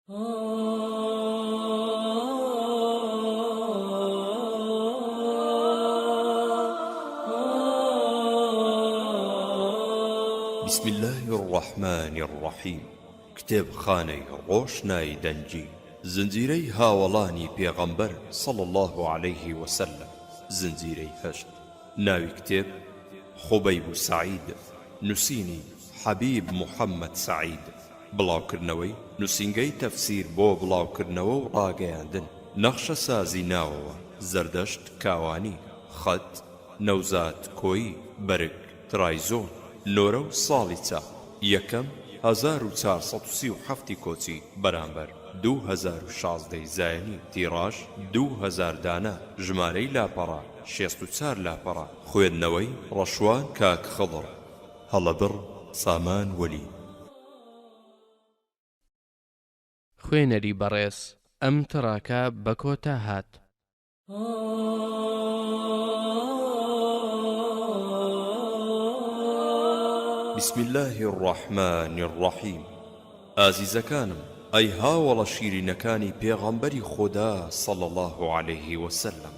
بسم الله الرحمن الرحيم. كتاب خاني روشناي دنجي زنجيري هاولاني بيغمبر صلى الله عليه وسلم. زنجيري هشت. ناوي كتاب خبيب سعيد، نسيني حبيب محمد سعيد. بلاوكرنەوەی نووسینگەی تەفسیر بۆ بڵاوکردنەوە و ڕاگەیاندن، نەخشە سازی ناوەوە، زەردەشت کاوانی، خەت، نەوزات کۆیی، بەرگ، ترایزۆن، نۆرە و ساڵی چاپ، یەکەم 1437 کۆچی بەرامبەر 2016 زایانی، تیڕاژ 2000 دانە، ژمارەی لاپەڕا 64 لاپەڕا. خوێندنەوەی ڕەشوان کاک خەڵڕ، هەڵەبڕ سامان وەلی. خوێنەری بەڕێز، ئەم تڕاکە بە کۆتا هات. بسم الله الرحمن الرحيم. ئازیزەکانم، ئەی هاوڵە شیرینەکانی پێغەمبەری خوددا صلی الله عليه وسلم،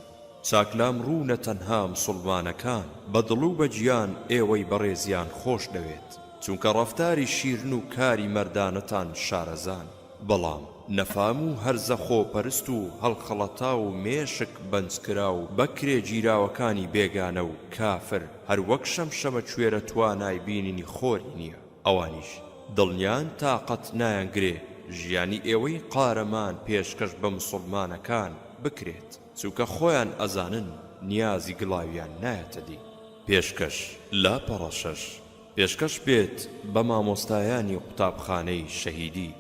چاکلام ڕوونە تەنها مسڵمانەکان، بە دڵ و بە گیان ئێوەی بەڕێزیان خۆش دەوێت، چونکە ڕەفتاری شیرن و کاری مەردانەتان شارەزان، بەڵام نەفام و هەرزە خۆپەرست و هەڵخەڵەتا و مێشک بەنجکرا و بەکرێ گیراوەکانی بێگانە و کافر، هەر وەک شەمشەمە کوێرە توانای بینینی خۆری نییە. ئەوانیش دڵنیان تاقەت نایانگرێ ژیانی ئێوەی قارەمان پێشکەش بە مسڵمانەکان بکرێت، چونکە خۆیان ئەزانن نیازی گڵاویان نایەتە دی. پێشکەش لاپەڕە شەش. پێشکەش بێت بە مامۆستایانی قوتابخانەی شەهیدی،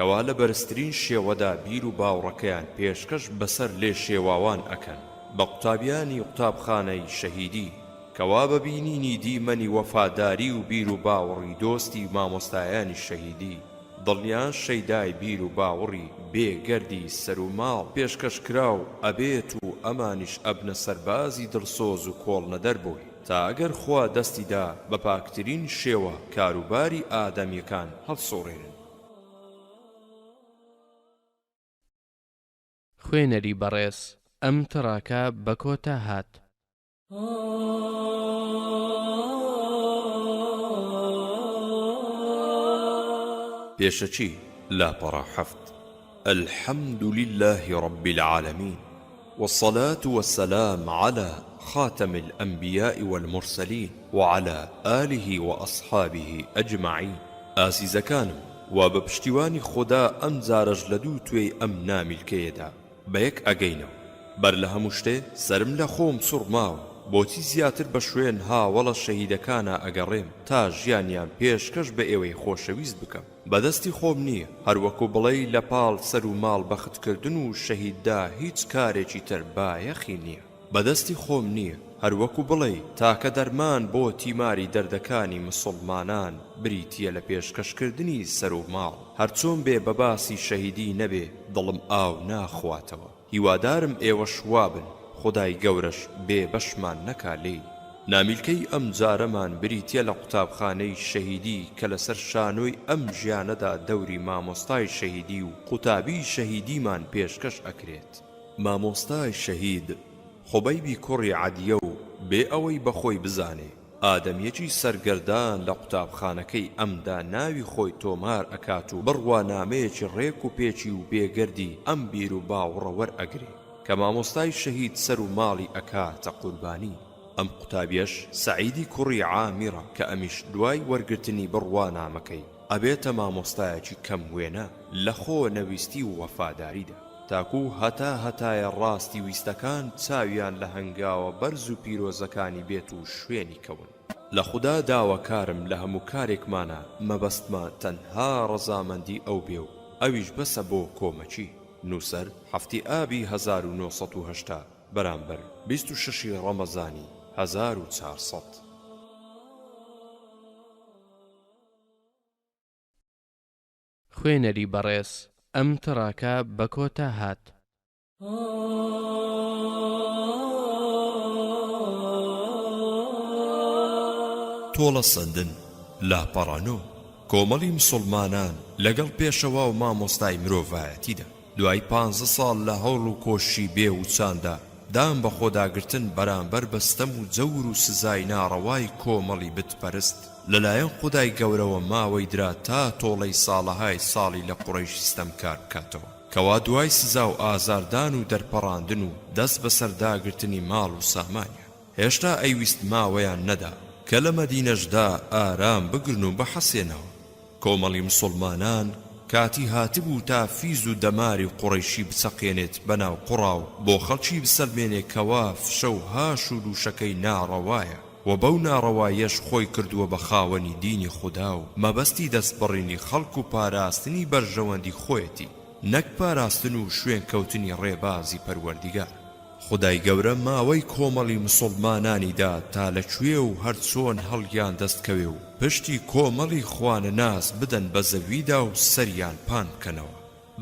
کەوا لە بەرزترین شێوەدا بیر و باوڕەکەیان پێشکەش بەسەر لێ شێواوان ئەکەن، بە قوتابیانی قوتابخانەی شەهیدی، کەوا بە بینینی دیمەنی وەفاداری و بیر و باوەڕی دۆستی مامۆستایانی شەهیدی، دڵنیان شەیدای بیر و باوەڕی بێگەردی سەر و ماڵ پێشکەشکرا و ئەبێت و ئەمانیش ئەبنە سەربازی دڵسۆز و کۆڵنەدەر بووی، تا ئەگەر خوا دەستیدا بە پاکترین شێوە کاروباری ئادەمیەکان هەڵسۆڕێنن. خوێنەری بەڕێز، ئەم تڕاکە بە کۆتا هات. پێشەچی لاپەڕە حەفت. الحمد لله رب العالمين، والصلاة والسلام على خاتم الأنبياء والمرسلين وعلى آله وأصحابه أجمعين. ئازیزەکانم، و بە پشتیوانی خوددا ئەم جارەش لە دوو توێی ئەم نامیلکەیەدا بەیەک ئەگەینەوە. بەر لە هەموو شتێ سرم لە خۆم سوڕماوە، بۆچی زیاتر بە شوێن هاوڵە شەهیدەکانە ئەگەڕێم تا ژیانیان پێشکەش بە ئێوەی خۆشەویست بکەم. بەدەستی خۆم نییە، هەروەکو بڵێی لە پاڵ سەر و ماڵ بەختکردن و شەهیددا هیچ کارێکی تر بایەخی نییە. بەدەستی خۆم نییە، هەروەکو بڵێ تاکە دەرمان بۆ تیماری دەردەکانی مسڵمانان بریتیە لە پێشکەشکردنی سەر و ماڵ. هەرچۆن بێ بە باسی شەهیدی نەبێ دڵم ئاو ناخواتەوە. هیوادارم ئێوە شوابن، خودای گەورەش بێ بەشمان نەکا لێی. نامیلکەی ئەم جارەمان بریتیە لە قوتابخانەی شەهیدی کە لەسەر شانۆی ئەم ژیانەدا دەوری مامۆستای شەهیدی و قوتابی شەهیدیمان پێشکەش ئەکرێت. مامۆستای شەهید خۆبەیبی کوڕی عەدیە و بێ ئەوەی بەخۆی بزانێ ئادەمیەکی سەرگەردان لە قوتابخانەکەی ئەمدا ناوی خۆی تۆمار ئەکات و بڕوانامەیەکی ڕێک و پێچی و بێگەردی ئەم بیر و باوڕە وەرئەگرێ کە مامۆستای شەهید سەر و ماڵی ئەکاتە قوربانی. ئەم قوتابیەش سەعیدی کوڕی عامیرە کە ئەمیش دوای وەرگرتنی بڕوانامەکەی ئەبێتە مامۆستایەکی کەم وێنە لە خۆ نەویستی و وەفاداریدا، تاکو هەتایە ڕاستی ویستەکان چاویان لە هەنگاوە بەرز و پیرۆزەکانی بێت و شوێنی کەون. لە خوددا داواکارم لە هەموو کارێکمانە مەبەستمان تەنها ڕەزامەندی ئەو بێ و ئەویش بەسە بۆ کۆمەچی. نووسەر هەفتی ئابی 1970 بەرامبەر 26 ڕەمەزانی 1400. خوێنەری بەڕێز، ئەم تڕاکە بە کۆتا هات. تۆڵە سندن لاپەڕانۆ کۆمەڵی مسلمانان لەگەڵ پێشەوا و مامۆستای مرۆڤایەتیدا دوای 15 ساڵ لە هەوڵ و کۆشی بێ و چاندا دام بە خۆداگرتن بەرامبەر بەستەم و جەور و سزای ناڕەوای کۆمەڵی بتپەرست لەلایەن خودای گەورەوە ماوەی درا تا تۆڵەی ساڵەهای ساڵی لە قوڕیش ستەمکار بکاتەوە کەوا دوای سزا و ئازاردان و دەرپەڕاندن و دەست بە سەرداگرتنی ماڵ و سامانیان هێشتا ئەیویست ماوەیان نەدا کە لە مەدینەشدا ئارام بگرن و بەحەسێنەوە کۆمەڵی مسلمانان کاتی هاتبوو تا فیز و دەماری قوڕیشی بچەقێنێت بەناو قوڕا و بۆ خەڵکی بسەلمێنێ کەوا فشە و هاش و دووشەکەی ناڕەوایە و بەو ناڕەوایەش خۆی کردووە بە خاوەنی دینی خوددا و مەبەستی دەستبڕینی خەڵک و پاراستنی بەرژەوەندی خۆیەتی نەک پاراستن و شوێن کەوتنی ڕێبازی پەروەردیگار خدای گەورە ماوەی کۆمەڵی مسلمانانیدا تا لەکوێ و هەرچۆن هەڵگیان دەستکەوێ و پشتی کۆمەڵی خوانە ناس بدەن بە زەویدا و سەریان پان بکەنەوە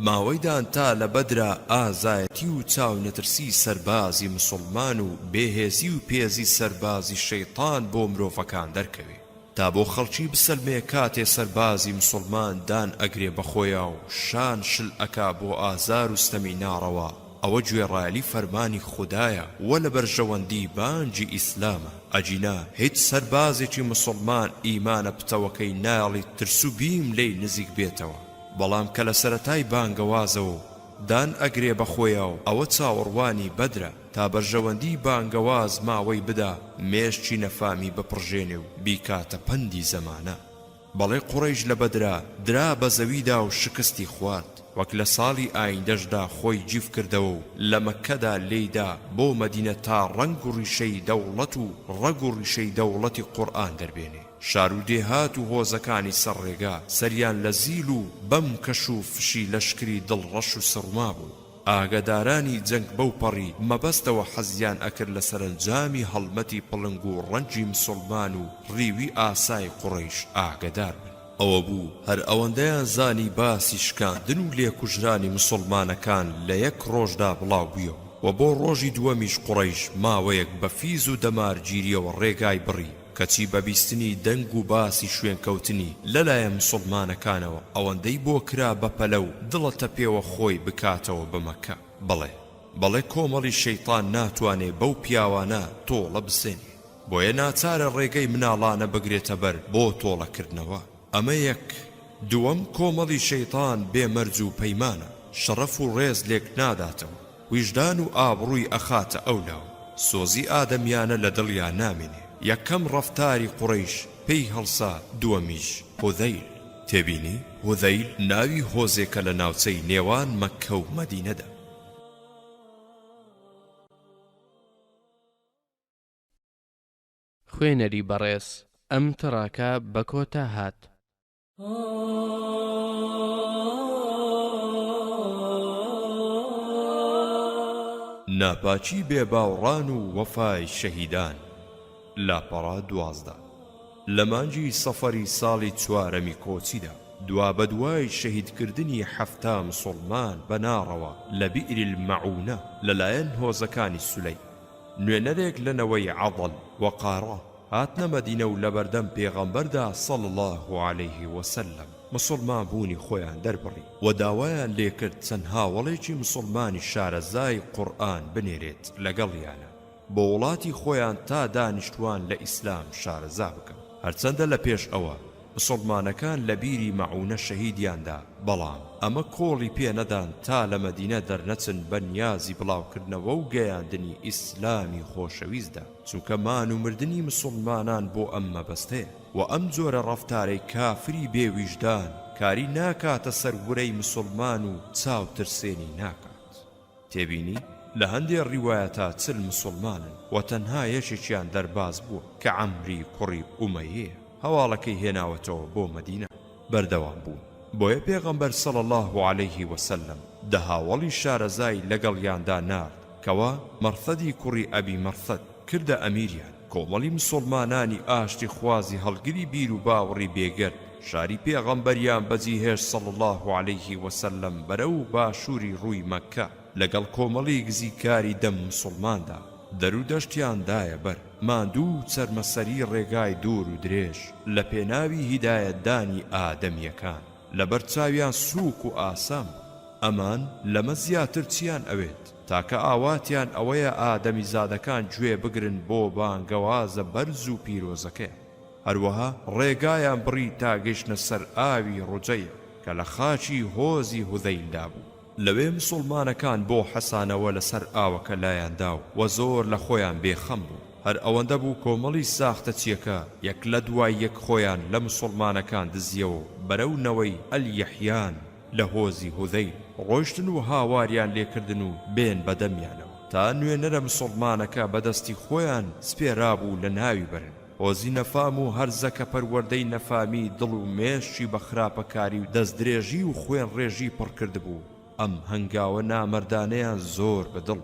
ماوەیدان تا لە بەدرا ئازایەتی و چاو نەترسی سەربازی مسلمان و بێهێزی و پێزی سەربازی شەیطان بۆ مرۆڤەکان دەرکەوێ تا بۆ خەڵکی بسەلمێ کاتێ سەربازی مسلمان دان ئەگرێ بەخۆیە و شان شل ئەکا بۆ ئازار و ستەمی ناڕەوا ئەوە گوێڕایەلی فەرمانی خوددایە وە لە بەرژەوەندی بانگی ئیسلامە ئەجینا هیچ سەربازێکی مسلمان ئیمانە پتەوەکەی ناڵی ترس و بیم لێی نزیک بێتەوە بەڵام کە لە سەرەتای بانگەوازەوە دان ئەگرێ بەخۆیە و ئەوە چاوەڕوانی بەدرە تا بەرژەوەندی بانگەواز ماوەی بدا مێشتی نەفامی بپڕژێنێ و بیکاتە پەندی زەمانە بەڵێ قوڕیش لە بەدرا درا بە زەویدا و شکستی خوارد وەک لە ساڵی ئایندەشدا خۆی جیف کردەوە و لە مەککەدا لێیدا بۆ مەدینە تا ڕەنگ و ڕیشەی دەوڵەت و ڕەگ و ڕیشەی دەوڵەتی قورئان دەربێنێ شار و دێهات و هۆزەکانی سەرڕێگا سەریان لە زیل و بەم کەش و فشی لەشکری دڵڕەش و سڕما بوو ئاگادارانی جەنگ بەو پەڕی مەبەستەوە حەزیان ئەکرد لە سەرنجامی هەڵمەتی پڵنگ و ڕەنجی مسلمان و ڕیوی ئاسای قوڕیش ئاگادار بن ئەوە بوو هەر ئەوەندەیان زانی باسی شکاندن و لێکوژرانی مسلمانەکان لە یەک ڕۆژدا بڵاو بوویەوە و بۆ ڕۆژی دووەمیش قوڕیش ماوەیەک بە فیز و دەمار گیریەوە ڕێگای بڕی کەچی بەبیستنی دەنگ و باسی شوێن کەوتنی لەلایەن مسلمانەکانەوە ئەوەندەی بۆ کرا بەپەلە و دڵەتە پێوە خۆی بکاتەوە بە مەککە بەڵێ کۆمەڵی شەیطان ناتوانێ بەو پیاوانە تۆڵە بسێنێ بۆیە ناچارە ڕێگەی مناڵانە بگرێتە بەر بۆ تۆڵەکردنەوە ئەمە یەک دووەم کۆمەڵی شەیطان بێمەرج و پەیمانە شەڕەف و ڕێز لێک ناداتەوە ویژدان و ئابڕووی ئەخاتە ئەولاو سۆزی ئادەمیانە لە دڵیان نامێنێ یەکەم ڕەفتاری قوڕیش پێی هەڵسا دووەمیش هوذەیل تێبینی هوذەیل ناوی هۆزێکە لە ناوچەی نێوان مەککە و مەدینەدا خوێنەری بەڕێز ئەم تڕاکە بە کۆتا هات ناپاچی بێباوڕان و وەفای شەهیدان لاپەڕا 12 لە مانگی سەفەری ساڵی چوارەمی کۆچیدا دوا بەدوای شەهیدکردنی 7 مسلمان بەناڕەوە لە بئر المەعونە لەلایەن هۆزەکانی سولەی نوێنەرێک لەنەوەی عەضڵ و قارە هاتنە مەدینە و لە بەردەم پێغەمبەردا صلی الله عليه وسلم مسلمان بوونی خۆیان دەربڕی و داوایان لێکرد چەند هاوڵێکی مسلمانی شارەزای قورئان بنێرێت لەگەڵیانە بۆ وڵاتی خۆیان تا دانیشتوان لە ئیسلام شارەزا بکەن هەرچەندە لە پێش ئەوە مسلمانەکان لە بیری مەعونە شەهیدیاندا بەڵام ئەمە کۆڵی پێ نەدان تا لە مەدینە دەرنەچن بە نیازی بڵاوکردنەوە و گەیاندنی ئیسلامی خۆشەویستدا چونکە مان و مردنی مسلمانان بۆ ئەم مەبەستەیە و ئەم جۆرە ڕەفتارەی کافری بێویژدان کاری ناکاتە سەرورەی مسلمان و چاوترسێنی ناکات تێبینی لە هەندێک ڕیوایەتە چل مسلمانن و تەنها یەکێکیان دەرباز بووە کە عەمری کوڕی ئومەیە هەواڵەکەی هێناوەتەوە بۆ مەدینە بەردەوام بوون بۆیە پێغەمبەر صلی الله عليه وسلم دەهاوڵی شارەزای لەگەڵیاندا نارد کەوا مەرثەدی کوڕی ئەبی مەرثەد کردە ئەمیریان کۆمەڵی مسلمانانی ئاشتی خوازی هەڵگری بیر و باوڕی بێگەرد شاری پێغەمبەریان بەجیهێش صلی الله عليه وسلم بەرەو باشووری ڕووی مەککە لەگەڵ کۆمەڵی گزیکاری دەم مسلماندا دەرو دەشتیاندایە بەر ماندوو چەرمەسەری ڕێگای دوور و درێژ لە پێناوی هیدایەتدانی ئادەمیەکان لەبەر چاویان سووک و ئاسام ئەمان لەمە زیاتر چیان ئەوێت تاکە ئاواتیان ئەوەیە ئادەمی زادەکان گوێ بگرن بۆ بانگەوازە بەرز و پیرۆزەکەی هەروەها ڕێگایان بڕی تا گەیشتنە سەر ئاوی ڕوجەیە کە لە خاچی هۆزی هودەیلدا بوو لەوێ مسڵمانەکان بۆ حەسانەوە لەسەر ئاوەکە لایەندا و زۆر لە خۆیان بێخەم بوو هەر ئەوەندە بوو کۆمەڵی ساختە چیەکە یەک لە دوای یەک خۆیان لە مسڵمانەکان دزیەوە بەرەونەوەی ئەلیەحیان لە هۆزی هودەیل ڕۆیشتن و هاواریان لێکردن و بێن بەدەمیانەوە تا نوێنەرە مسڵمانەکە بەدەستی خۆیان سپێرابوو لە ناوی برن هۆزی نەفام و هەرزەکە پەروەردەی نەفامی دڵ و مێشی بە خراپەکاری و دەستدرێژی و خوێن ڕێژی پڕکرد بوو ئەم هەنگاوە نامەردانەیان زۆر بەدڵ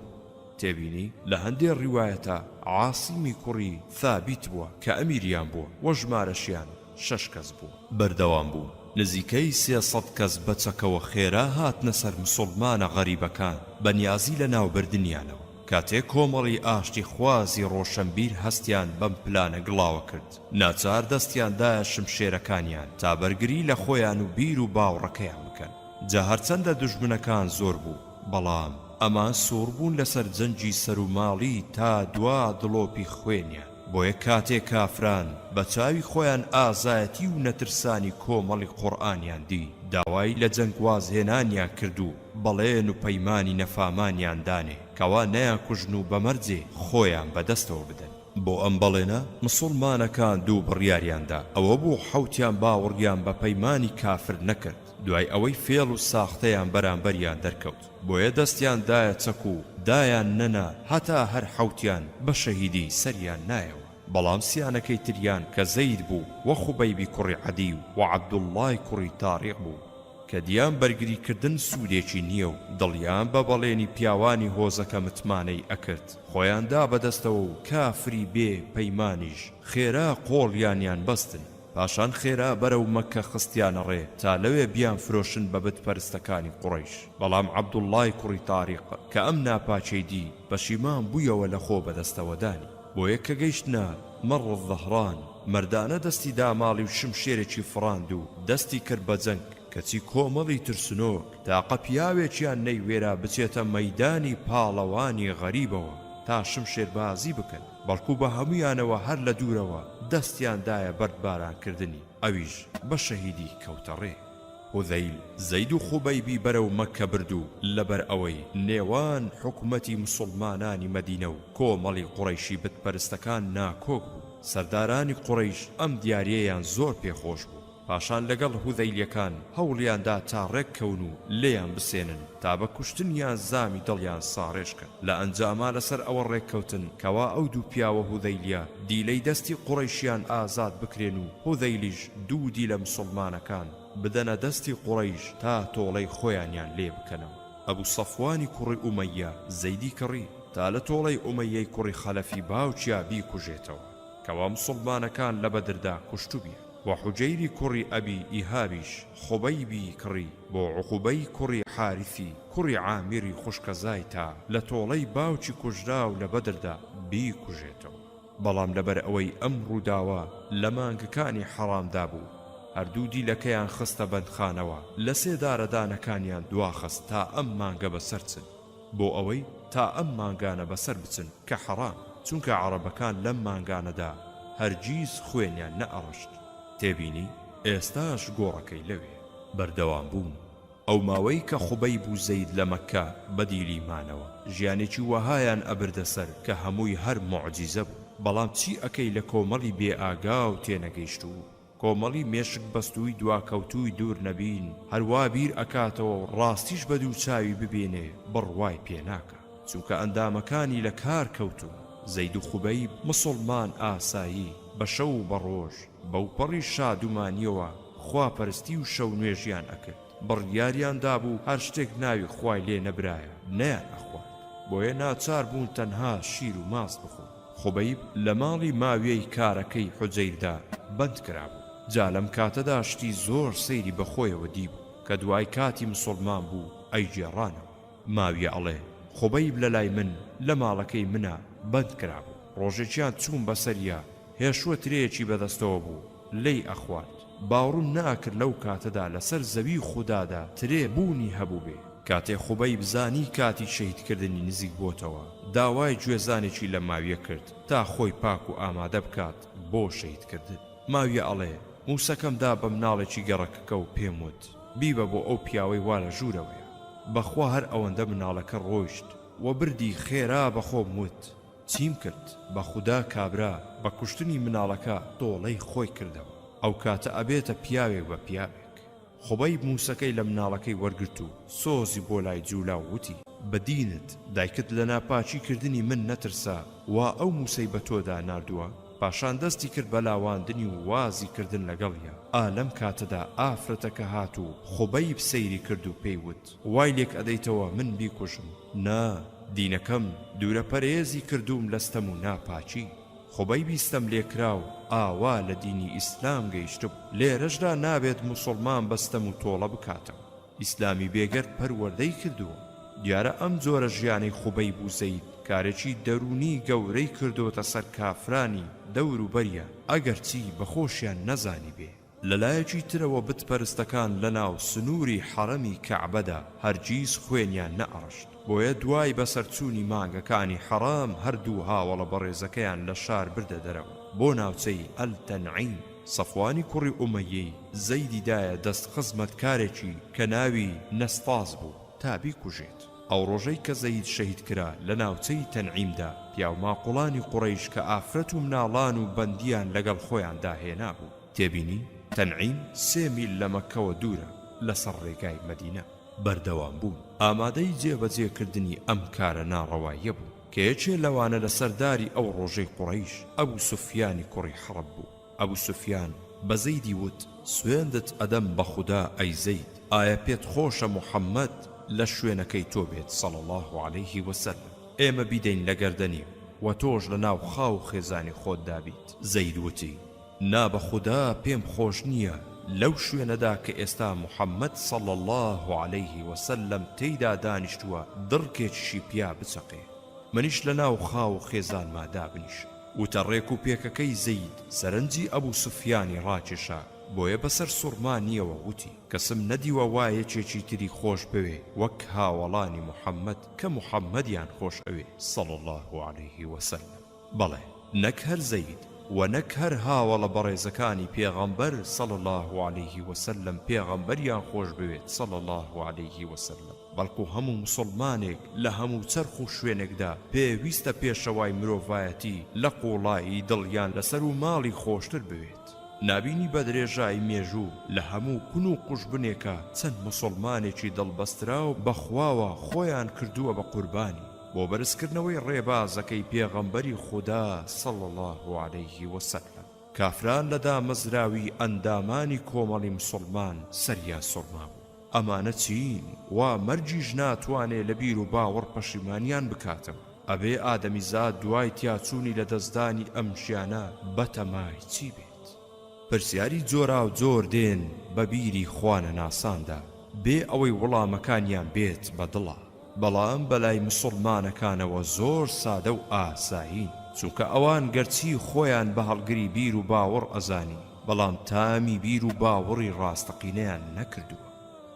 تێبینی لە هەندێک ڕیوایەتە عاسیمی کوڕی ثابت بووە کە ئەمیریان بووە وە ژمارەشیان 6 کەس بوو بەردەوام بوو نزیکەی 300 کەس بەچەکەوە خێرا هاتنە سەر مسڵمانە غەریبەکان بەنیازی لە ناوبردنیانەوە کاتێک کۆمەڵی ئاشتی خوازی ڕۆشنبیر هەستیان بەم پلانە گڵاوە کرد ناچار دەستیاندایە شمشێرەکانیان تا بەرگری لە خۆیان و بیر و باوڕەکەیان بکەن جا هەرچەندە دوژمنەکان زۆر بوو بەڵام ئەمان سوور بوون لەسەر جەنگی سەر و ماڵی تا دوا دڵۆپی خوێنیان بۆیە کاتێک کافران بە چاوی خۆیان ئازایەتی و نەترسانی کۆمەڵی قورئانیان دی داوای لە جەنگ وازهێنانیان کرد و بەڵێن و پەیمانی نەفامانیان دانێ کەوا نەیانکوژن و بەمەرجێ خۆیان بەدەستەوە بدەن بۆ ئەم بەڵێنە مسڵمانەکان دوو بڕیاریاندا ئەوە بوو حەوتیان باوەڕیان بە پەیمانی کافر نەکرد دوای ئەوەی فێڵ و ساختەیان بەرامبەریان دەرکەوت بۆیە دەستیان دایە چەک و دایان نەنا هەتا هەر حەوتیان بە شەهیدی سەریان نایەوە بەڵام سیانەکەی تریان کە زەید بوو وە خوبەیبی کوڕی عەدی و عەبدوڵڵای کوڕی تاریق بوو کە دیان بەرگریکردن سوودێکی نییە و دڵیان بە بەڵێنی پیاوانی هۆزەکە متمانەی ئەکرد خۆیاندا بەدەستەوە و کافری بێ پەیمانیش خێرا قۆڵیانیان بەستن پاشان خێرا بەرەو مەکە خستیانە ڕێ تا لەوێ بیان فرۆشن بە بتپەرستەکانی قوڕەیش بەڵام عەبدوڵڵای کوڕی تاریق کە ئەم ناپاچەی دی پەشیمان بوویەوە لە خۆ بەدەستەوەدانی بۆیە کە گەیشتنە مەڕ الظەهران مەردانە دەستی داماڵی و شمشێرێکی فڕاند و دەستی کرد بە جەنگ کەچی کۆمەڵی ترسنۆک تاقە پیاوێکیان نەیوێرا بچێتە مەیدانی پاڵەوانی غەریبەوە تا شمشێربازی بکەن بەڵکو بە هەمویانەوە هەر لە دوورەوە دەستیاندایە بەردبارانکردنی ئەویش بە شەهیدی کەوتە ڕێ هودەیل زەید و خوبەیبی بەرەو مەککە بردو لەبەر ئەوەی نێوان حکومەتی مسڵمانانی مەدینە و کۆمەڵی قوڕەیشی بتپەرستەکان ناکۆک بوو سەردارانی قوڕەیش ئەم دیاریەیان زۆر پێخۆش بوو پاشان لەگەڵ هودەیلیەکان هەوڵیاندا تا ڕێککەون و لێیان بسێنن تا بە کوشتنیان زامی دڵیان ساڕێشکە لە ئەنجاما لەسەر ئەوە ڕێککەوتن کەوا ئەو دوو پیاوە هودەیلیە دیلەی دەستی قوڕەیشیان ئازاد بکرێن و هودەیلیش دوودی لە مسڵمانەکان بدەنە دەستی قوڕەیش تا تۆڵەی خۆیانیان لێ بکەنەوە ئەبوو سەفوانی کوڕی ئومەیە زەیدی کڕی تا لە تۆڵەی ئومەیەی کوڕی خەلەفی باوچیا بیکوژێتەوە کەوا مسڵمانەکان لە بەدردا کوشتوبیە وحجيري كري أبي إيهابيش خبيبي كري بو عقوبي كري حارثي كري عامري خشك زايتا لطولي باوچي كجراو لبدردا بي كجيتو بلام لبر اوي أمر داوا لمانگكاني حرام دابو هەردوودی لەکەیان خستە بەندخانەوە لە سێ دارەدانەکانیان دواخست تا ئەم مانگە بەسەرچن بۆ ئەوەی تا ئەم مانگانە بەسەر بچن کە حەرام چونکە عەرەبەکان لەم مانگانەدا هەرگیز خوێنیان نەئەڕشت تێبینی ئێستاش گۆڕەکەی لەوێ بەردەوام بوون ئەو ماوەی کە خوبەیب و زەید لە مەککە بەدیلیمانەوە ژیانێکی وەهایان ئەبردەسەر کە هەمووی هەر موعجیزە بوو بەڵام چی ئەکەی لە کۆمەڵی بێئاگا و تێنەگەیشت و کۆمەڵی مێشک بەستووی دواکەوتووی دوور نەبین هەروە بیر ئەکاتەوە ڕاستیش بە دوو چاوی ببێنێ بڕوای پێناکە چونکە ئەندامەکانی لە کار کەوتون زەید و خوبەیب مسڵمان ئاسایی بە شەو و بە ڕۆژ بەو پەڕی شادومانیەوە خواپەرستی و شەو نوێژیان ئەکرد بڕیاریان دابوو هەر شتێک ناوی خوای لێ نەبرایە نەیان ئەخوات بۆیە ناچار بوون تەنها شیر و ماست بخۆن خوبەیب لە ماڵی ماویەی کارەکەی حوجەیردا بەند کرابوو جا لەم کاتەدا شتی زۆر سەیری بەخۆیەوە دیبوو کە دوای کاتی مسڵمان بوو ئەیگێڕانەوە ماویە ئەڵێ خوبەیب لە لای من لە ماڵەکەی منە بەند کرابوو ڕۆژێکیان چوون بەسەریا هێشووە ترەیەکی بەدەستەوە بوو لێی ئەخوارد باوڕوم ناکرد لەو کاتەدا لەسەر زەوی خوددادا ترێ بوونی هەبوو بێ کاتێ خوبەی بزانی کاتی شەهیدکردنی نزیک بۆتەوە داوای گوێزانێکی لە ماویە کرد تا خۆی پاک و ئامادە بکات بۆ شەهیدکردن ماویە ئەڵێ موسەکەمدا بە مناڵێکی گەڕەکەکە و پێم وت بیبە بۆ ئەو پیاوەی وا لە ژوورەوەیە بەخوا هەر ئەوەندە مناڵەکە ڕۆیشت و بردی خێرا بەخۆم وت چیم کرد بە خودا کابرا بە کوشتنی مناڵەکە دۆڵەی خۆی کردەوە ئەو کاتە ئەبێتە پیاوێک بە پیاوێک خۆبەی موسەکەی لە مناڵەکەی وەرگرت و سۆزی بۆ لای جوولا وتی بەدینت دایکت لە ناپاچی کردنی من نەترسا وا ئەو موسەی بە تۆدا ناردووە پاشان دەستی کرد بە لاواندنی و وازی کردن لەگەڵیا ئالەم کاتەدا ئافرەتەکە هات و خۆبەی سەیری کرد و پێیوت وای لێک ئەدەیتەوە من بیکوژم نا دینەکەم دوورە پەرێزی کردوم لەستەم و ناپاچی خۆبەی بیستەم لێکرا و ئاوا لە دینی ئیسلام گەیشتم لێرەشدا نابێت موسڵمان بەستەم و تۆڵە بکاتەوە ئیسلامی بێگەر پەروەردەی کردووە دیارە ئەم جۆرە ژیانەی خوبەی بوو زەید کارێکی دەرونی گەورەی کردوتە سەر کافرانی دەور و بەریە ئەگەر چی بەخۆشیان نەزانی بێ لەلایەکی ترەوە بتپەرستەکان لە ناو سنووری حەرەمی کەعبەدا هەرگیز خوێنیان نەئەڕشت بۆیە دوای بەسەرچوونی مانگەکانی حەرام هەردوو هاوڵە بەڕێزەکەیان لە شار بردە دەرەوە بۆ ناوچەی ئەلتەنعیم سەفوانی کوڕی ئومەیەی زەیدیدایە دەست خزمەتکارێکی کە ناوی نەستاز بوو تا بیکوژێت ئەو ڕۆژەی کە زەید شەهید کرا لە ناوچەی تەنعیمدا پیاوماقوڵانی قوڕەیش کە ئافرەت و مناڵان و بەندیان لەگەڵ خۆیان داهێنا بوو تێبینی تەنعیم 3 میل لە مەککەوە دوورە لەسەر ڕێگای مەدینە بەردەوام بوون ئامادەی جێبەجێکردنی ئەم کارە ناڕەواییە بوو کە یەکێ لەوانە لە سەرداری ئەو ڕۆژەی قوڕەیش ئەبوو سوفیانی کوڕی حەرب بوو ئەبوو سوفیان بە زەیدی وت سوێندت ئەدەم بە خودا ئەی زەید ئایا پێت خۆشە موحەممەد لە شوێنەکەی تۆ بێت صلی الله عليه وسلم ئێمە بیدەین لە گەردەنی و تۆش لە ناو خاو خێزانی خۆت دابیت زەید وتی نا بە خودا پێم خۆش نییە لەو شوێنەدا کە ئێستا موحەممەد صلی الله عليه وسلم تێیدا دانیشتووە دڕکێکیشی پیا بچەقێ منیش لە ناو خاو خێزانما دابنیشم وتە ڕێک و پێکەکەی زەید سەرنجی ئەبوو سوفیانی ڕاکێشا بۆیە بەسەر سوڕمانیەوە وتی کەسم نەدیوە وایە چێکی تری خۆش بوێ وەک هاوڵانی موحەممەد کە موحەممەدیان خۆش ئەوێ صلی الله عليه وسلم بەڵێ نەک هەر زەید و نەک هەر هاوڵە بەڕێزەکانی پێغەمبەر صلی الله عليه وسلم پێغەمبەریان خۆش بوێت صلی الله عليه وسلم بەڵکو هەموو مسلمانێک لە هەموو چەرخ و شوێنێکدا پێویستە پێشەوای مرۆڤایەتی لە قوڵایی دڵیان لەسەر و ماڵی خۆشتر بوێت نابینی بە درێژایی مێژوو لە هەموو کون و قوشبنێکە چەند مسلمانێکی دڵبەسترا و بەخواوە خۆیان کردووە بە قوربانی بۆ بەرزکردنەوەی ڕێبازەکەی پێغەمبەری خودا صلی الله عليه وسلم کافران لە دامەزراوی ئەندامانی کۆمەڵی مسلمان سەریان سوڕما بوو ئەمانە چین وا مەرجیش ناتوانێ لە بیر و باوەڕ پەشیمانیان بکاتەوە ئەبێ ئادەمیزاد دوای تیاچوونی لە دەستدانی ئەم ژیانە بەتەمای چی بێت پرسیاری جۆرا و جۆر دێن بە بیری خوانە ناساندا بێ ئەوەی وەڵامەکانیان بێت بەدڵە بەڵام بەلای مسلمانەکانەوە زۆر سادە و ئاسایین چونکە ئەوان گەرچی خۆیان بە هەڵگری بیر و باوەڕ ئەزانی بەڵام تامی بیر و باوەڕی ڕاستەقینەیان نەکردووە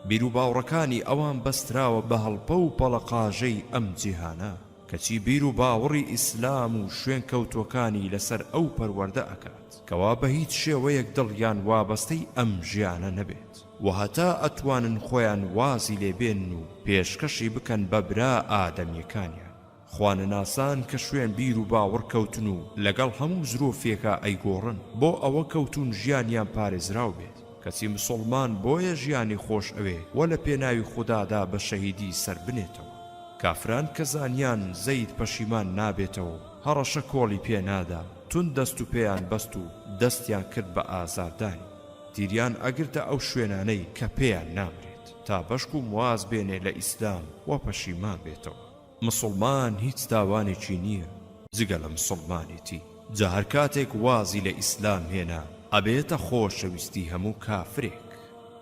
بیر و باوڕەکانی ئەوان بەستراوە بە هەڵپە و پەڵەقاژەی ئەم جیهانە کەچی بیر و باوەڕی ئیسلام و شوێن کەوتوەکانی لەسەر ئەو پەروەردە ئەکات کەوا بە هیچ شێوەیەک دڵیان وابەستەی ئەم ژیانە نەبێت و هەتا ئەتوانن خۆیان وازی لێبێن و پێشکەشی بکەن بە برا ئادەمیەکانیان خوانەناسان کە شوێن بیر و باوەڕ کەوتن و لەگەڵ هەموو زرۆفێکە ئەیگۆڕن بۆ ئەوە کەوتون ژیانیان پارێزراو بێت کەچی مسلمان بۆیە ژیانی خۆش ئەوێ و لە پێناوی خودادا بە شەهیدی سەر بنێتەوە کافران کە زانیان زەید پەشیمان نابێتەوە هەڕەشە کۆڵی پێنادا تون دەست و پێیان بەست و دەستیان کرد بە ئازاردانی دیریان ئەگرتە ئەو شوێنانەی کە پێیان نامرێت تا بەشک و مواز بێنێ لە ئیسلام و پەشیمان بێتەوە مسلمان هیچ تاوانێکی نییە جگە لە مسلمانێتی جا هەر کاتێک وازی لە ئیسلام هێنا ئەبێتە خۆشەویستی هەموو کافرێک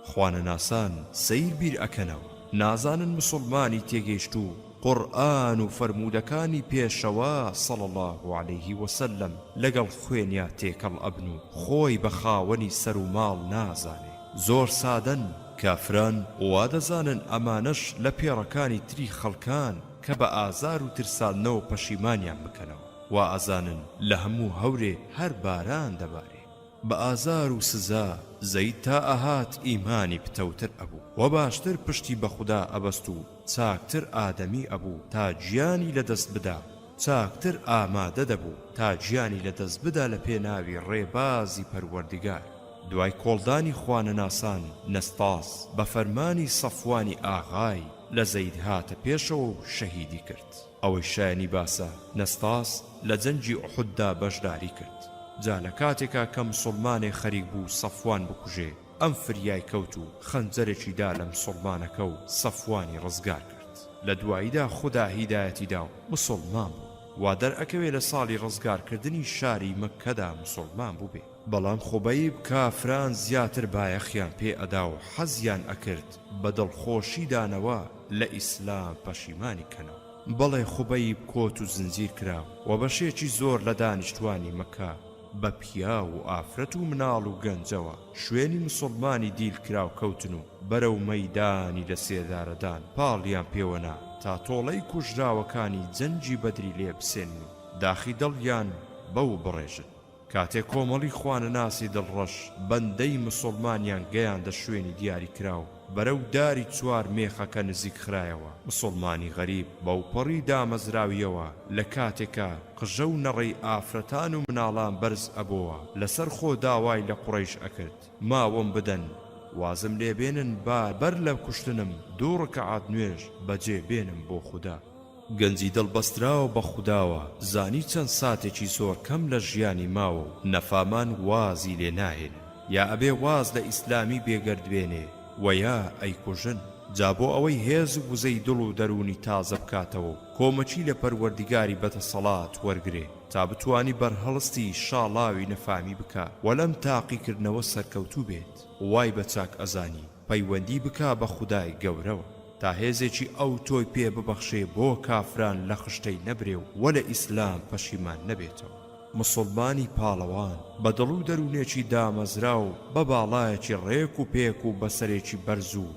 خوانەناسان سەیر بیر ئەکەنەوە نازانن مسلمانی تێگەیشت و قورئان و فەرموودەکانی پێشەوە صلی الله عليه وسلم لەگەڵ خوێنیا تێکەڵ ئەبن و خۆی بە خاوەنی سەر و ماڵ نازانێ. زۆر سادەن کافران وا دەزانن ئەمانەش لە پێڕەکانی تری خەڵکان کە بە ئازار و ترساندنەوە پەشیمانیان بکەنەوە. وا ئەزانن لە هەموو هەورێ هەر باران دەبارێ. بە ئازار و سزا زەید تا ئەهات ئیمانی پتەوتر ئەبوو و باشتر پشتی بە خودا ئەبەست و چاکتر ئادەمی ئەبوو تا گیانی لەدەست بدا، چاکتر ئامادە دەبوو تا گیانی لەدەست بدا لە پێناوی ڕێبازی پەروەردگار. دوای کۆڵدانی خوانەناسان نەستاس بە فەرمانی سەفوانی ئاغای لە زەید هاتە پێشەوە و شەهیدی کرد. ئەوەی شایانی باسە نەستاس لە جەنگی ئوحوددا بەشداری کرد. جا لە کاتێکا کە مسڵمانێ خەریک بوو سەفوان بکوژێ، ئەم فریای کەوت و خەنجەرێکی دا لە مسڵمانەکە و سەفوانی ڕزگار کرد. لە دواییدا خوددا هیدایەتی دا و مسڵمان بوو. وا دەرئەکەوێ لە ساڵی ڕزگارکردنی شاری مەککەدا مسڵمان بوو بێ. بەڵام خوبەیب کافران زیاتر بایەخیان پێ ئەدا و حەزیان ئەکرد بە دڵخۆشی دانەوە لە ئیسلام پەشیمانی کەنەوە. بەڵێ خوبەیب کۆت و زنجیر کراو و بەشێکی زۆر لە دانیشتوانی مەککە بە پیا و ئافرەت و مناڵ و گەنجەوە شوێنی مسڵمانی دیل کراو کەوتن و بەرەو مەیدانی لە سێدارەدان پاڵیان پێوەنا تا تۆڵەی کوژراوەکانی جەنگی بەدری لێ بسێنن و داخی دڵیان بەو بڕێژن. کاتێک کۆمەڵی خوانەناسی دڵڕەش بەندەی مسڵمانیان گەیاندە شوێنی دیاری کراو بەرەو داری چوار مێخەکە نزیک خرایەوە. مسڵمانی غەریب بەوپەڕی دامەزراویەوە لە کاتێکە قژە و نەڕەی ئافرەتان و مناڵان بەرز ئەبووە لەسەر خۆ داوای لە قوڕەیش ئەکرد ماوەم بدەن وازم لێبێنن با بەر لە کوشتنم 2 ڕەکەعات نوێژ بەجێ بێنم بۆ خودا. گەنجی دڵبەستراوە بە خودداوە زانی چەند ساتێکی زۆر کەم لە ژیانی ماوە و نەفامان وازی لێ ناهێن یا ئەبێ واز لە ئیسلامی بێگەردوێنێ و یا ئەیکوژن. جا بۆ ئەوەی هێز و وزەی دڵ و دەرونی تازە بکاتەوە و کۆمەچی لە پەروەردگاری بەتەسەڵات وەرگرێ تا بتوانی بەرهەڵستی شاڵاوی نەفامی بکە و لەم تاقیکردنەوە سەرکەوتوو بێت. وای بە چاک ئەزانی پەیوەندی بکا بە خودای گەورەوە تا هێزێکی ئەو تۆی پێ ببەخشێ بۆ کافران لە خشتەی نەبرێ و لە ئیسلام پەشیمان نەبێتەوە. مسڵمانی پاڵەوان بە دڵ و دەروونێکی دامەزرا و بە باڵایەکی ڕێک و پێک و بەسەرێکی بەرز و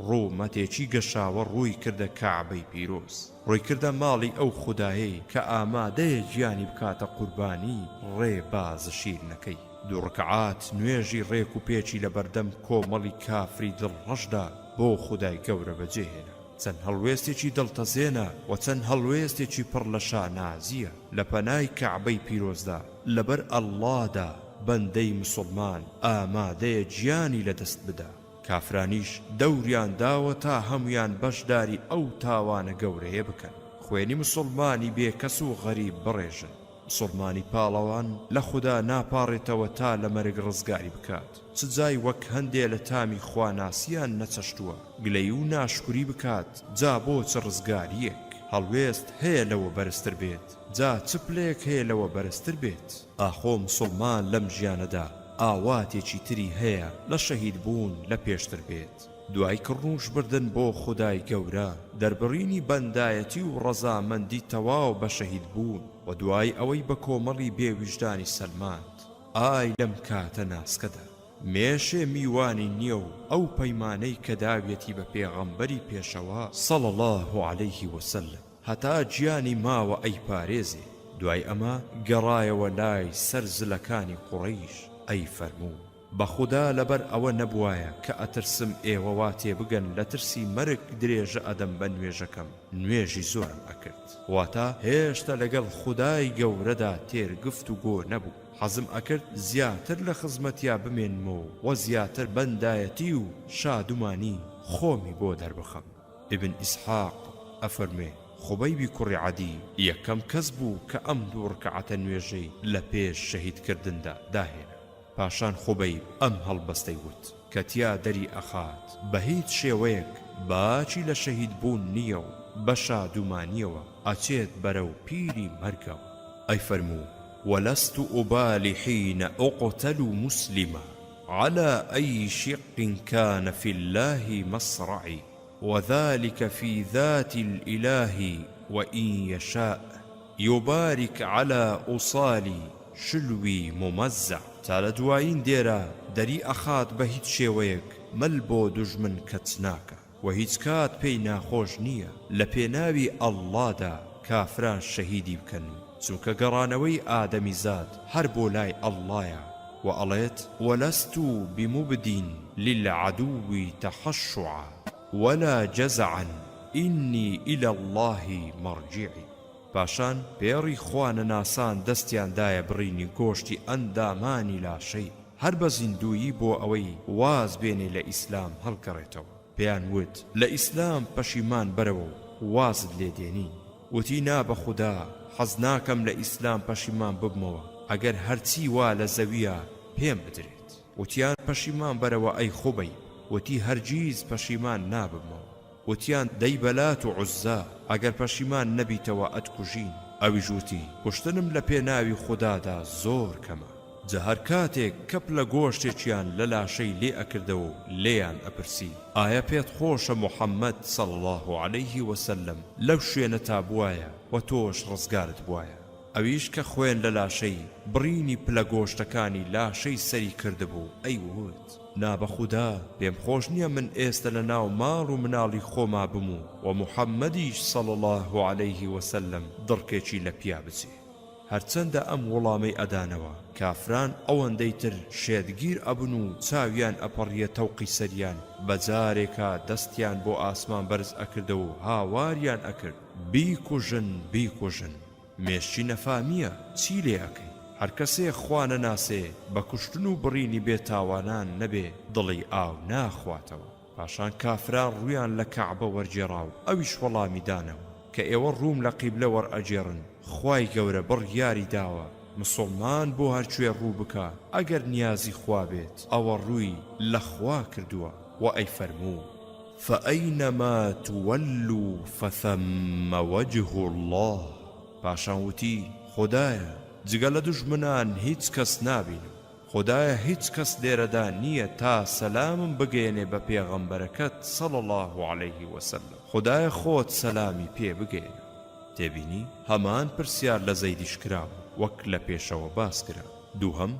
ڕوومەتێکی گەشاوە ڕووی کردە کەعبەی پیرۆز، ڕووی کردە ماڵی ئەو خودایەی کە ئامادەیە گیانی بکاتە قوربانی ڕێ باز شیرنەکەی. 2 ڕەکەعات نوێژی ڕێک و پێچی لە بەردەم کۆمەڵی کافری دڵڕەشدا بۆ خودای گەورە بەجێهێنا. چەند هەڵوێستێکی دڵتەزێنە و چەند هەڵوێستێکی پڕ لە شانازیە لە پەنای کەعبەی پیرۆزدا. لەبەر ئەڵڵادا بەندەی مسڵمان ئامادەیە گیانی لەدەست بدا. کافرانیش دەوریان داوە تا هەمویان بەشداری ئەو تاوانە گەورەیە بکەن. خوێنی مسڵمانی بێکەس و غەریب بڕێژن. مسڵمانی پاڵەوان لە خوددا ناپاڕێتەوە تا لە مەرگ ڕزگاری بکات. چ جای وەک هەندێ لە تامی خواناسیان نەچەشتووە گلەی و ناشکوری بکات جا بۆ چ ڕزگاریەک. هەڵوێست هەیە لەوە بەرزتر بێت، جا چ پلێک هەیە لەوە بەرزتر بێت. ئاخۆ مسڵمان لەم ژیانەدا ئاواتێکی تری هەیە لە شەهید بوون لە پێشتر بێت. دوای کڕنوش بردن بۆ خودای گەورە دەربڕینی بەندایەتی و ڕەزامەندی تەواو بە شەهید بوون و دوای ئەوەی بە کۆمەڵی بێویژدانی سەلماند. ئای لەم کاتە ناسکەدا مێشێ میوانی نییە و ئەو پەیمانەی کە داوێتی بە پێغەمبەری پێشەوە صلی الله عليه وسلم هەتا گیانی ماوە ئەی پارێزێ. دوای ئەمە گەڕایەوە لای سەر زلەکانی قوڕەیش ئەی فەرموو بە خودا لەبەر ئەوە نەبوایە کە ئەترسم ئێوە وا تێبگەن لە ترسی مەرگ درێژە ئەدەم بە نوێژەکەم نوێژی زۆرم ئەکرد. واتە هێشتا لەگەڵ خودای گەورەدا تێرگفت و گۆ نەبوو. حەزم ئەکرد زیاتر لە خزمەتیا بمێنمەوە و زیاتر بەندایەتی و شادومانی خۆمی بۆ دەربخەم. ئیبن ئیسحاق ئەفەرمێ خوبەیبی کوڕی عەدی یەکەم کەس بوو کە ئەم 2 ڕەکەعەتە نوێژەی لە پێش شەهیدکردندا داهێنا. پاشان خوبەیب ئەم هەڵبەستەی وت کە تیا دەری ئەخات بە هیچ شێوەیەک باچی لە شەهید بوون نییە و بە شادومانیەوە ئەچێت بەرەو پیری مەرگەوە. ئەی فەرموو وەلەست ئوبالی حین ئوقتل مسلما على أي شق كان في الله مصرعي وذلك في ذات الإله وإن يشاء يبارك على أصال شلوي ممزع تا لە دوایین دێرە دەری ئەخات بە هیچ شێوەیەک مەل بۆ دوژمن کەچ ناکە و هیچ کات پێی ناخۆش نییە لە پێناوی ئەڵڵادا کافران شەهیدی بکەن چونکە گەڕانەوەی ئادەمیزاد هەر بۆ لای ئەڵڵایە و ئەڵێت وەلەست بمبدین للعدو تحشعا ولا جزعا إني إلى الله مرجعي پاشان پێڕی خوانە ناسان دەستیان دایە بڕینی گۆشتی ئەندامانی لاشەی هەر بە زیندویی بۆ ئەوەی واز بێنێ لە ئیسلام هەڵگەڕێتەوە پێیان وت لە ئیسلام پەشیمان بەرەوە وازت لێدێنی وتی نا بە خودا حەز ناکەم لە ئیسلام پەشیمان ببمەوە ئەگەر هەرچی وا لە زەویە پێم بدرێت وتیان پەشیمان بەرەوە ئەی خوبەی وتی هەرگیز پەشیمان نابمەوە وتیان دەی بەلات و عوزا ئەگەر پەشیمان نەبیتەوە ئەتکوژین ئەویش وتی کوشتنم لە پێناوی خودادا زۆر کەمە جا هەر کاتێک کەپ لە گۆشتێکیان لە لاشەی لێ ئەکردەوە و لێیان ئەپرسی ئایا پێت خۆشە محەممەد صلی الله عليه وسلم لەو شوێنە تا بوایە و تۆش ڕزگارت بوایە ئەویش کە خوێن لە لاشەی بڕینی پلە گۆشتەکانی لاشەی سەری کردبوو ئەی وت نا بە خودا پێم خۆش نییە من ئێستا لە ناو ماڵ و مناڵی خۆما بموو و محەممەدیش صلی الله عليه وسلم دڕکێکی لە پیا بچێ هەرچەندە ئەم وەڵامەی ئەدانەوە کافران ئەوەندەی تر شێدگیر ئەبن و چاویان ئەپەڕیە تەوقی سەریان بەجارێکە دەستیان بۆ ئاسمان بەرز ئەکردەوە و هاواریان ئەکرد بیکوژن بیکوژن مێشتی نەفامیە چی لێ ئەکەی هەر کەسێ خوا نەناسێ بە کوشتن و بڕینی بێتاوانان نەبێ دڵی ئاو ناخواتەوە پاشان کافران ڕویان لە کەعبە وەرجێڕاو ئەویش وەڵامی دانەوە کە ئێوە ڕووم لە قیبلە وەرئەجێڕن خوای گەورە بڕیاری داوە مسلمان بۆ هەرکوێ ڕوو بکە ئەگەر نیازی خوا بێت ئەوە ڕووی لە خوا کردووە و ئەی فەرموو فأينما تولوا فثم وجه الله پاشان وتی خدایە جگە لە دوژمنان هیچ کەس نابین خدایە هیچ کەس لێرەدا نییە تا سەلامم بگەێنێ بە پێغەمبەرەکەت صلی الله عليه وسلم خدایە خۆت سەلامی پێ بگەێنە تێبینی هەمان پرسیار لە زەیدیش کراوە وەک لە پێشەوە باس کرا دووهەم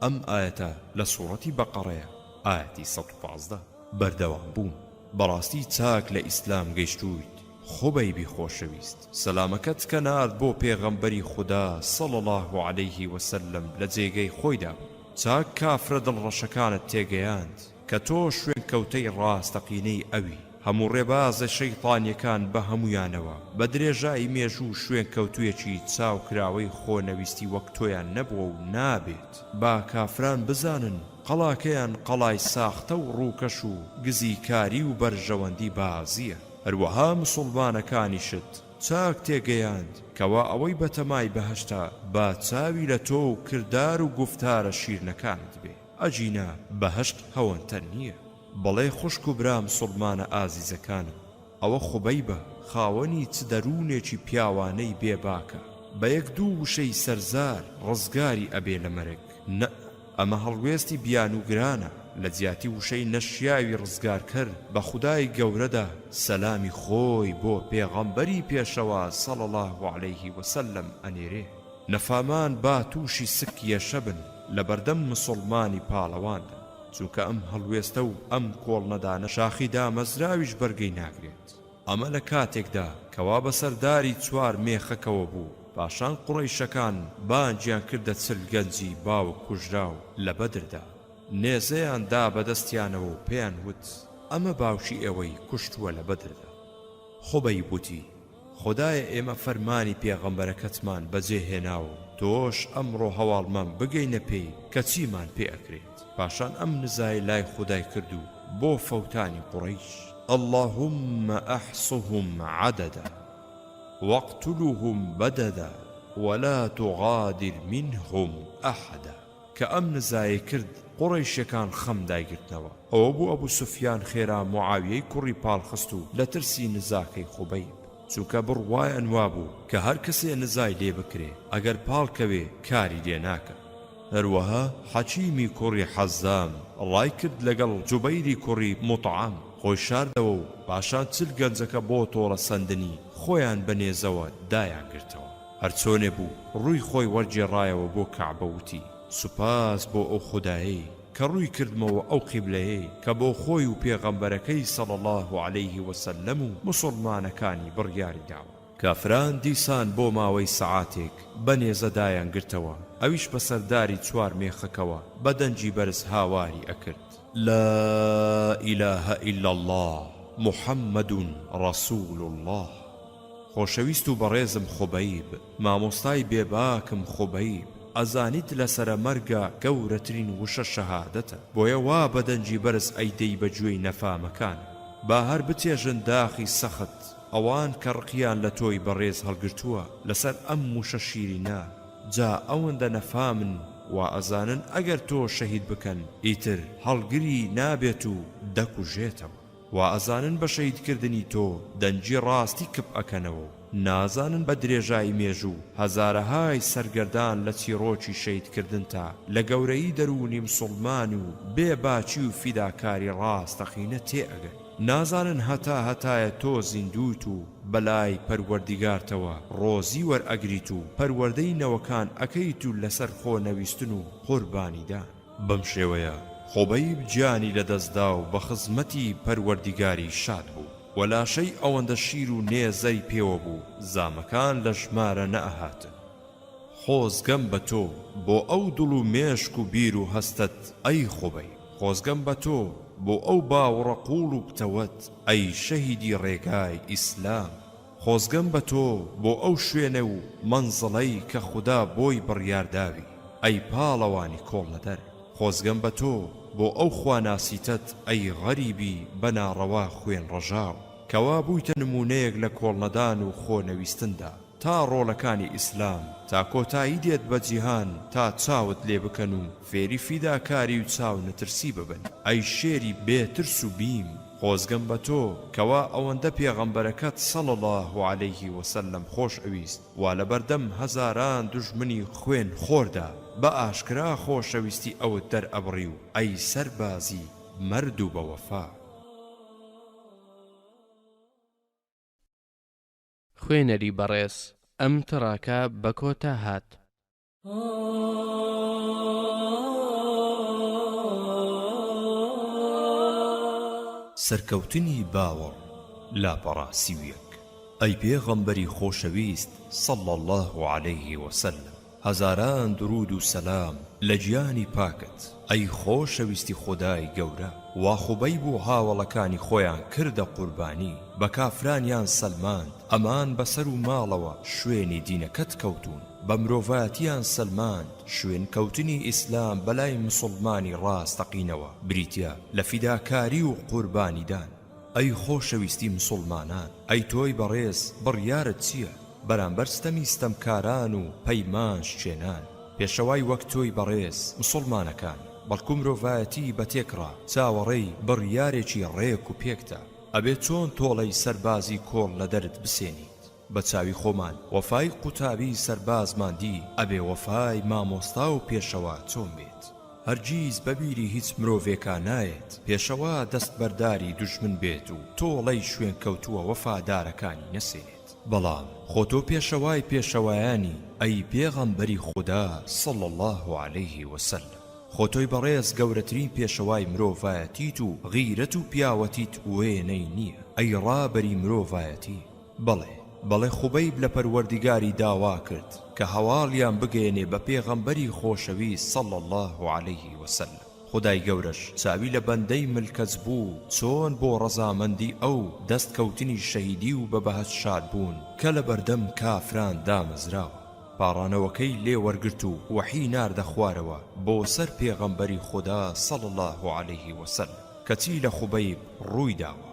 ئەم ئاەتە لە سوڕەتی بەقەڕەیە ئاەتی 115 بەردەوام بوون بەڕاستی چاک لە ئیسلام گەیشتوویت خوبەی بیخۆشەویست سەلامەکەت کەنارد بۆ پێغەمبەری خودا صلی الله عليه وسلم لە جێگەی خۆیدا چاک کافرە دڵڕەشەکانت تێگەیاند کە تۆ شوێن کەوتەی ڕاستەقینەی ئەوی هەموو ڕێبازە شەیطانیەکان بە هەمویانەوە بە درێژایی مێژوو شوێن کەوتویەکی چاوکراوەی خۆنەویستی وەک تۆیان نەبووە و نابێت با کافران بزانن قەڵاکەیان قەڵای ساختە و ڕووکەش و گزیکاری و بەرژەوەندی بازیە هەروەها مسڵمانەکانیشت چاک تێگەیاند کەوا ئەوەی بەتەمای بەهەشتا با چاوی لە تۆ و کردار و گفتارە شیرنەکانت بێ ئەجینە بەهەشت هەوەنتە نییە بەڵێ خوشک و برا مسڵمانە ئازیزەکانم ئەوە خوبەی بە خاوەنی چ دەروونێکی پیاوانەی بێباکە بە یەک دوو وشەی سەرزار ڕزگاری ئەبێ لە مەرگ نە ئەمە هەڵوێستی بیان و گرانە لە جیاتی وشەی نەشیاوی ڕزگارکەر بە خودای گەورەدا سەلامی خۆی بۆ پێغەمبەری پێشەوە صلی الله عليه وسلم ئەنێرێ نەفامان با تووشی سکیەشە بن لە بەردەم مسڵمانی پاڵەواندا چونکە ئەم هەڵوێستە و ئەم کۆڵنەدانە شاخی دامەزراویش بەرگەی ناگرێت ئەمە لە کاتێکدا کەوا بەسەرداری چوار مێخەکەوە بوو پاشان قوڕەیشەکان بانجیان کردە چلگەنجی باوک کوژراو لە بەدردا نێزەیان دا بەدەستیانەوە و پێیان وت ئەمە باوکی ئێوەی کوشتووە لە بەدردا خوبەی بوتی خدایە ئێمە فەرمانی پێغەمبەرەکەتمان بەجێهێناوە تۆش ئەمڕۆ هەواڵمان بگەینە پێی کە چیمان پێ ئەکرێت پاشان ئەم نزای لای خودای کردو بۆ فەوتانی قوڕەیش اللهم أحصهم عددا واقتلهم بددا ولا تغادر منهم أحدا كأم نزای کرد قڕەیشەکان خەم دایگرتنەوە ئەوە بوو ئەبوو سوفیان خێرا معاویەی کوڕی پاڵخست و لە ترسی نزاکەی خوبەی چونکە بڕوایان وابوو کە هەر کەسێ نزای لێ بکرێ ئەگەر پاڵکەوێ کاری لێ ناکە هەروەها حەکیمی کوڕی حەزام ڕای کرد لەگەڵ جوبەیری کوڕی مطعم خۆی شاردەوە و پاشان چل گەنجەکە بۆ تۆڵە سندنی خۆیان بەنێزەوە دایان گرتەوە. هەرچۆنێ بوو ڕووی خۆی وەرجێڕایەوە بۆ کەعبە وتی سوپاس بۆ ئەو خودایەی کە ڕووی کردمەوە ئەو قیبلەیەی کە بۆ خۆی و پێغەمبەرەکەی صلی الله علیه وسلم و مسلمانەکانی بڕیاری داوە. کافران دیسان بۆ ماوەی سەعاتێک بەنێزە دایان گرتەوە، ئەویش بە سەرداری چوار مێخەکەوە بە دەنجی بەرز هاواری ئەکرد لا إله إلا الله محمد رسول الله. خۆشەویست و بەڕێزم خوبەیب، مامۆستای بێباکم خوبەیب، ئەزانیت لەسرە مەرگە گەورەترین وشە شەهادەتە، بۆیە وا بەدەنجی بەرز ئەیدەی بەگوێی نەفامەکان با هەر بتێژن داخی سەخت ئەوان کە ڕقیان لە تۆی بەڕێز هەڵگرتووە لەسەر ئەم وشە شیرینە. جا ئەوەندە نەفامن و ئەزانن ئەگەر تۆ شەهید بکەن ئیتر هەڵگری نابێت و دەکوژێتەوە، و ئەزانن بە شەهیدکردنی تۆ دەنجی ڕاستی کپ ئەکەنەوە، نازانن بە درێژایی مێژوو هەزارەهای سەرگەردان لە چیرۆکی شەهیدکردن تا لە گەورەی دەرونی مسڵمان و بێباچی و فیداکاری ڕاستەقینە تێئەگەن. نازانن هەتایە تۆ زیندوت و بەلای پەروەردیگارتەوە ڕۆزی وەرئەگریت و پەروەردەی نەوەکان ئەکەیت و لەسەر خۆ نەویستن و قوربانیدان. بەم شێوەیە خۆبەیب گیانی لەدەستدا و بە خزمەتی پەروەردیگاری شاد بوو، وەلاشەی ئەوەندە شیر و نێزەی پێوە بوو زامەکان لە ژمارە نەئەهاتن. خۆزگەم بە تۆ بۆ ئەو دڵ و مێشک و بیر و هەستت ئەی خۆبەیب، خۆزگەم بە تۆ بۆ ئەو باوەڕە قوڵ و پتەوەت ئەی شەهیدی ڕێگای ئیسلام، خۆزگەم بە تۆ بۆ ئەو شوێنە و مەنزڵەی کە خوددا بۆی بڕیارداوی ئەی پاڵەوانی کۆڵەدەر، خۆزگەم بە تۆ بۆ ئەو خواناسیتت ئەی غەریبی بەناڕەوا خوێن ڕەژاو کەوا بوویتە نمونەیەک لە کۆڵنەدان و خۆنەویستندا تا ڕۆڵەکانی ئیسلام تا کۆتایی دێت بە جیهان تا چاوت لێ بکەن و فێری فیداکاری و چاو نەترسی ببن ئەی شێری بێترس و بیم. خۆزگەم بە تۆ کەوا ئەوەندە پێغەمبەرەکەت صلی الله علیه وسلم خۆش ئەویست وا لەبەردەم هەزاران دوژمنی خوێن خۆردا بە ئاشکرا خۆشەویستی ئەوت دەرئەبڕی و ئەی سەربازی مەرد و بە وەفا. خوێنەری بەڕێز ئەم تڕاکە بە کۆتا هات. سەرکەوتنی باوەڕ لاپەڕاسی و یەک. ئەی پێغەمبەری خۆشەویست صلی الله علیه وسلم، هەزاران درود و سەلام لە گیانی پاکت ئەی خۆشەویستی خودای گەورە. وا خوبەیب و هاوڵەکانی خۆیان کردە قوربانی بە کافرانیان سەلماند، ئەمان بەسەر و ماڵەوە شوێنی دینەکەت کەوتون، بە مرۆڤایەتیان سەلماند، شوێن کەوتنی ئیسلام بەلای مسڵمانی ڕاستەقینەوە بریتیا لە فیداکاری و قوربانیدان. ئەی خۆشەویستی مسڵمانان، ئەی تۆی بەڕێز بڕیارت چییە بەرامبەر ستەمی ستەمکاران و پەیمان شێنان؟ پێشەوای وەک تۆی بەڕێز مسڵمانەکان بەڵکو مرۆڤایەتی بەتێکڕا چاوەڕێی بڕیارێکی ڕێک و پێکتە. ئەبێ چۆن تۆڵەی سەربازی کۆڵ لە دەرت بسێنیت بە چاوی خۆمان وەفای قوتابی سەربازماندی ئەبێ وەفای مامۆستا و پێشەوا چۆن بێت. هەرگیز بەبیری هیچ مرۆڤێکا نایێت پێشەوا دەست بەرداری دوژمن بێت و تۆڵەی شوێن کەوتووە وەفادارەکانی نەسێنێت. بەڵام خۆ تۆ پێشەوای پێشەوایانی ئەی پێغەمبەری خوددا صلی الله علیه وسلم، خۆ تۆی بەڕێز گەورەترین پێشەوای مرۆڤایەتیت و غیرەت و پیاوەتیت وێنەی نییە ئەی ڕابەری مرۆڤایەتی. بەڵێ خوبەیب لە پەروەردیگاری داوا کرد کە هەواڵیان بگەێنێ بە پێغەمبەری خۆشەویست صلی الله علیه وسلم. خدای گەورەش چاوی لە بەندەی ملکەت بوو چۆن بۆ ڕەزامەندی ئەو دەستکەوتنی شەهیدی و بە بەهەشت شاد بوون کە لە بەردەم کافران دامەزراوە. پاڕانەوەکەی لێ وەرگرت و وەحی ناردە خوارەوە بۆ سەر پێغەمبەری خوددا صلی الله علیه وسلم کەچی لە خوبەیب ڕووی داوە.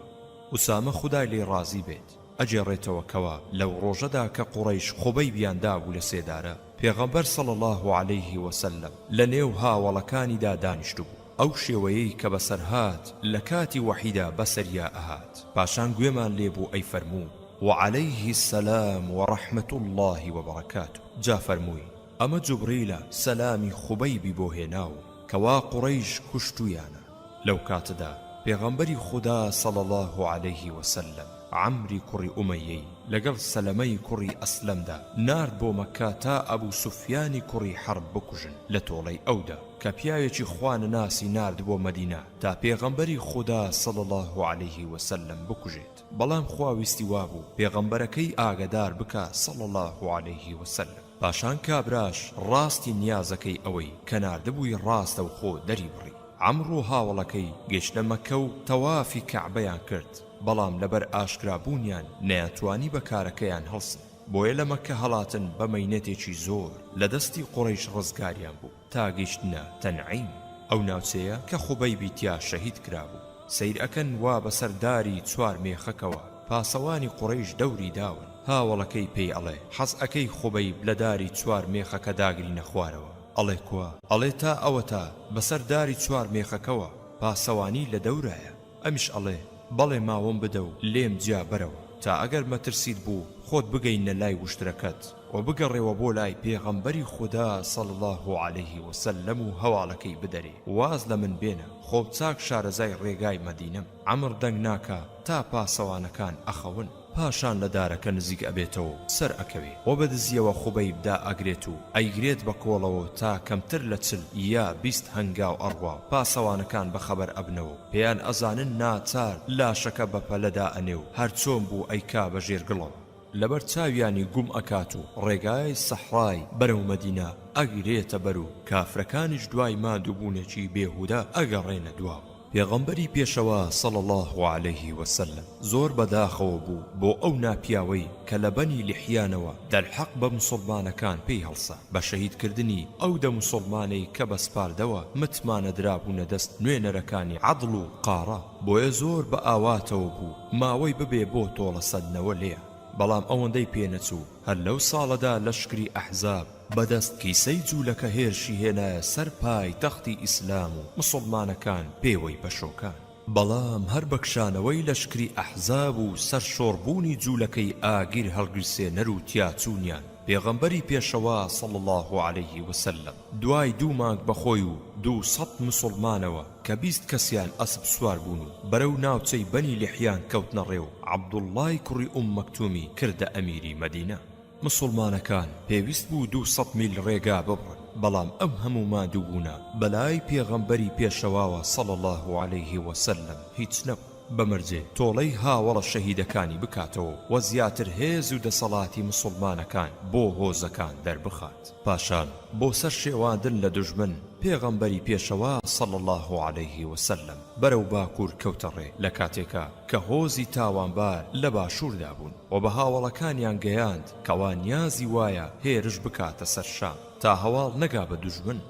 ئوسامە خودای لێ ڕازی بێت ئەجێڕێتەوە کەوا لەو ڕۆژەدا کە قوڕەیش خوبەیبیان دابوو لە سێدارە، پێغەمبەر صلی الله علیه وسلم لە نێو هاوڵەکانیدا دانیشت بوو. ئەو شێوەیەی کە بەسەر هات لە کاتی وەحیدا بەسەریا ئەهات. پاشان گوێمان لێبوو ئەی فەرموو وعليه السلام ورحمة الله وبركاته. جا فەرمووی ئەمە جوبریلە سەلامی خوبەیبی بۆ هێناو کەوا قوڕەیش کوشتویانە. لەو کاتەدا پێغەمبەری خودا صلی الله عليه وسلم عەمری کوڕی ئومەیەی لەگەڵ سەلەمەی کوڕی ئەسلەمدا نارد بۆ مەککە تا ئەبوو سوفیانی کوڕی حەرب بکوژن لە تۆڵەی ئەودا کە پیاوێکی خوانەناسی نارد بۆ مەدینە تا پێغەمبەری خودا صلی الله عليه وسلم بکوژێت بەڵام خوا ویستی وابوو پێغەمبەرەکەی ئاگادار بکە صلی الله عليه وسلم پاشان کابراش ڕاستی نیازەکەی ئەوەی کە ناردبووی ڕاستە و خۆ دەری بڕی عەمر و هاوڵەکەی گەیشتە مەککە و تەوافی کەعبەیان کرد بەڵام لەبەر ئاشکرابوونیان نەیانتوانی بە کارەکەیان هەڵسن بۆیە لە مەککە هەڵاتن بە مەینەتێکی زۆر لە دەستی قوڕەیش ڕزگاریان بوو تا گەیشتنە تەنعیم ئەو ناوچەیە کە خوبەیبی تیا شەهید کرابوو سەیر ئەکەن وا بەسەرداری چوار مێخەکەوە پاسەوانی قوڕەیش دەوری داون هاوڵەکەی پێی ئەڵێ حەز ئەکەی خوبەیب لە داری چوار مێخەکە داگرینە خوارەوە ئەڵێ کوا ئەڵێ تا ئەوە تا بەسەرداری چوار مێخەکەوە پاسەوانی لە دەورایە ئەمیش ئەڵێ بەڵێ ماوەم بدە و لێم جیا بەرەوە تا ئەگەر مەترسید بوو خۆت بگەینە لای وشترەکەت و بگەڕێەوە بۆ لای پێغەمبەری خودا صلی الله عليه وسلم و هەواڵەکەی بدەرێ واز لە من بێنە خۆ چاک شارەزای ڕێگای مەدینەم عەمر دەنگ ناکە تا پاسەوانەکان ئەخەون پاشان لە دارەکە نزیک ئەبێتەوە سەر ئەکەوێ و بەدزیەوە خوبەیبدا ئەگرێت و ئەیگرێت بە کۆڵەوە تا کەمتر لە 40 یا 20 هەنگاو ئەڕوا پاسەوانەکان بەخەبەر ئەبنەوە پێیان ئەزانن ناچار لاشەکە بەپەلەدا ئەنێ و هەرچۆن بوو ئەیکا بەژێرگڵەوە لەبەر چاویانی گوم ئەکات و ڕێگای سەحڕای بەرەو مەدینە ئەگرێتە بەر و کافرەکانیش دوای مادووبوونێکی بێهودا ئەگەڕێنە دواوە پێغەمبەری پێشەوە صلی الله عليه وسلم زۆر بەداخەوە بوو بۆ ئەو ناپیاوەی کە لە بەنی لیحیانەوە دەرحەق بە موسڵمانەکان پێی هەڵسا بە شەهیدکردنی ئەو دە موسڵمانەی کە بەسپاردەوە متمانە درابوونە دەست نوێنەرەکانی عەدڵ و قارە بۆیە زۆر بە ئاواتەوە بوو ماوەی ببێ بۆ تۆڵە سەدنەوە لێە بەڵام ئەوەندەی پێنەچوو هەر لەو ساڵەدا لەشکری ئەحزاب بەدەست کیسەی جوولەکە هێرشی هێنایە سەر پای تەختی ئیسلام و موسڵمانەکان پێوەی بەشۆکان بەڵام هەر بەکشانەوەی لەشکری ئەحزاب و سەر شۆڕبوونی جوولەکەی ئاگیر هەڵگرسێنەر و تیاچوونیان پێغەمبەری پێشەوە صلی الله عليه وسلم دوای 2 مانگ بەخۆی و 200 مسلمانەوە کە 20 کەسیان ئەسب سوار بوون و بەرەو ناوچەی بەنی لیحیان کەوتنە ڕێو عەبدوڵڵای کوڕی مەکتومی کردە ئەمیری مەدینە مسلمانەکان پێویست بوو 200 میل ڕێگا ببڕن بەڵام ئەم هەموو مادووبوونە بەلای پێغەمبەری پێشەواوە صلی الله عليه وسلم هیچ نەبوو بەمرجێ تۆڵەی هاوڵە شەهیدەکانی بکاتەوە و زیاتر هێز و دەسەڵاتی مسلمانەکان بۆ هۆزەکان دەربخات پاشان بۆ سەر شێواندن لە دوژمن پێغەمبەری پێشەوا صلی الله عليه وسلم بەرەو باکوور کەوتەڕێ لە کاتێکە کە هۆزی تاوانبار لە باشووردا بوون و بە هاوڵەکانیان گەیاند کەوا نیازی وایە هێرش بکاتە سەر شام تا هەواڵ نەگا بە دوژمن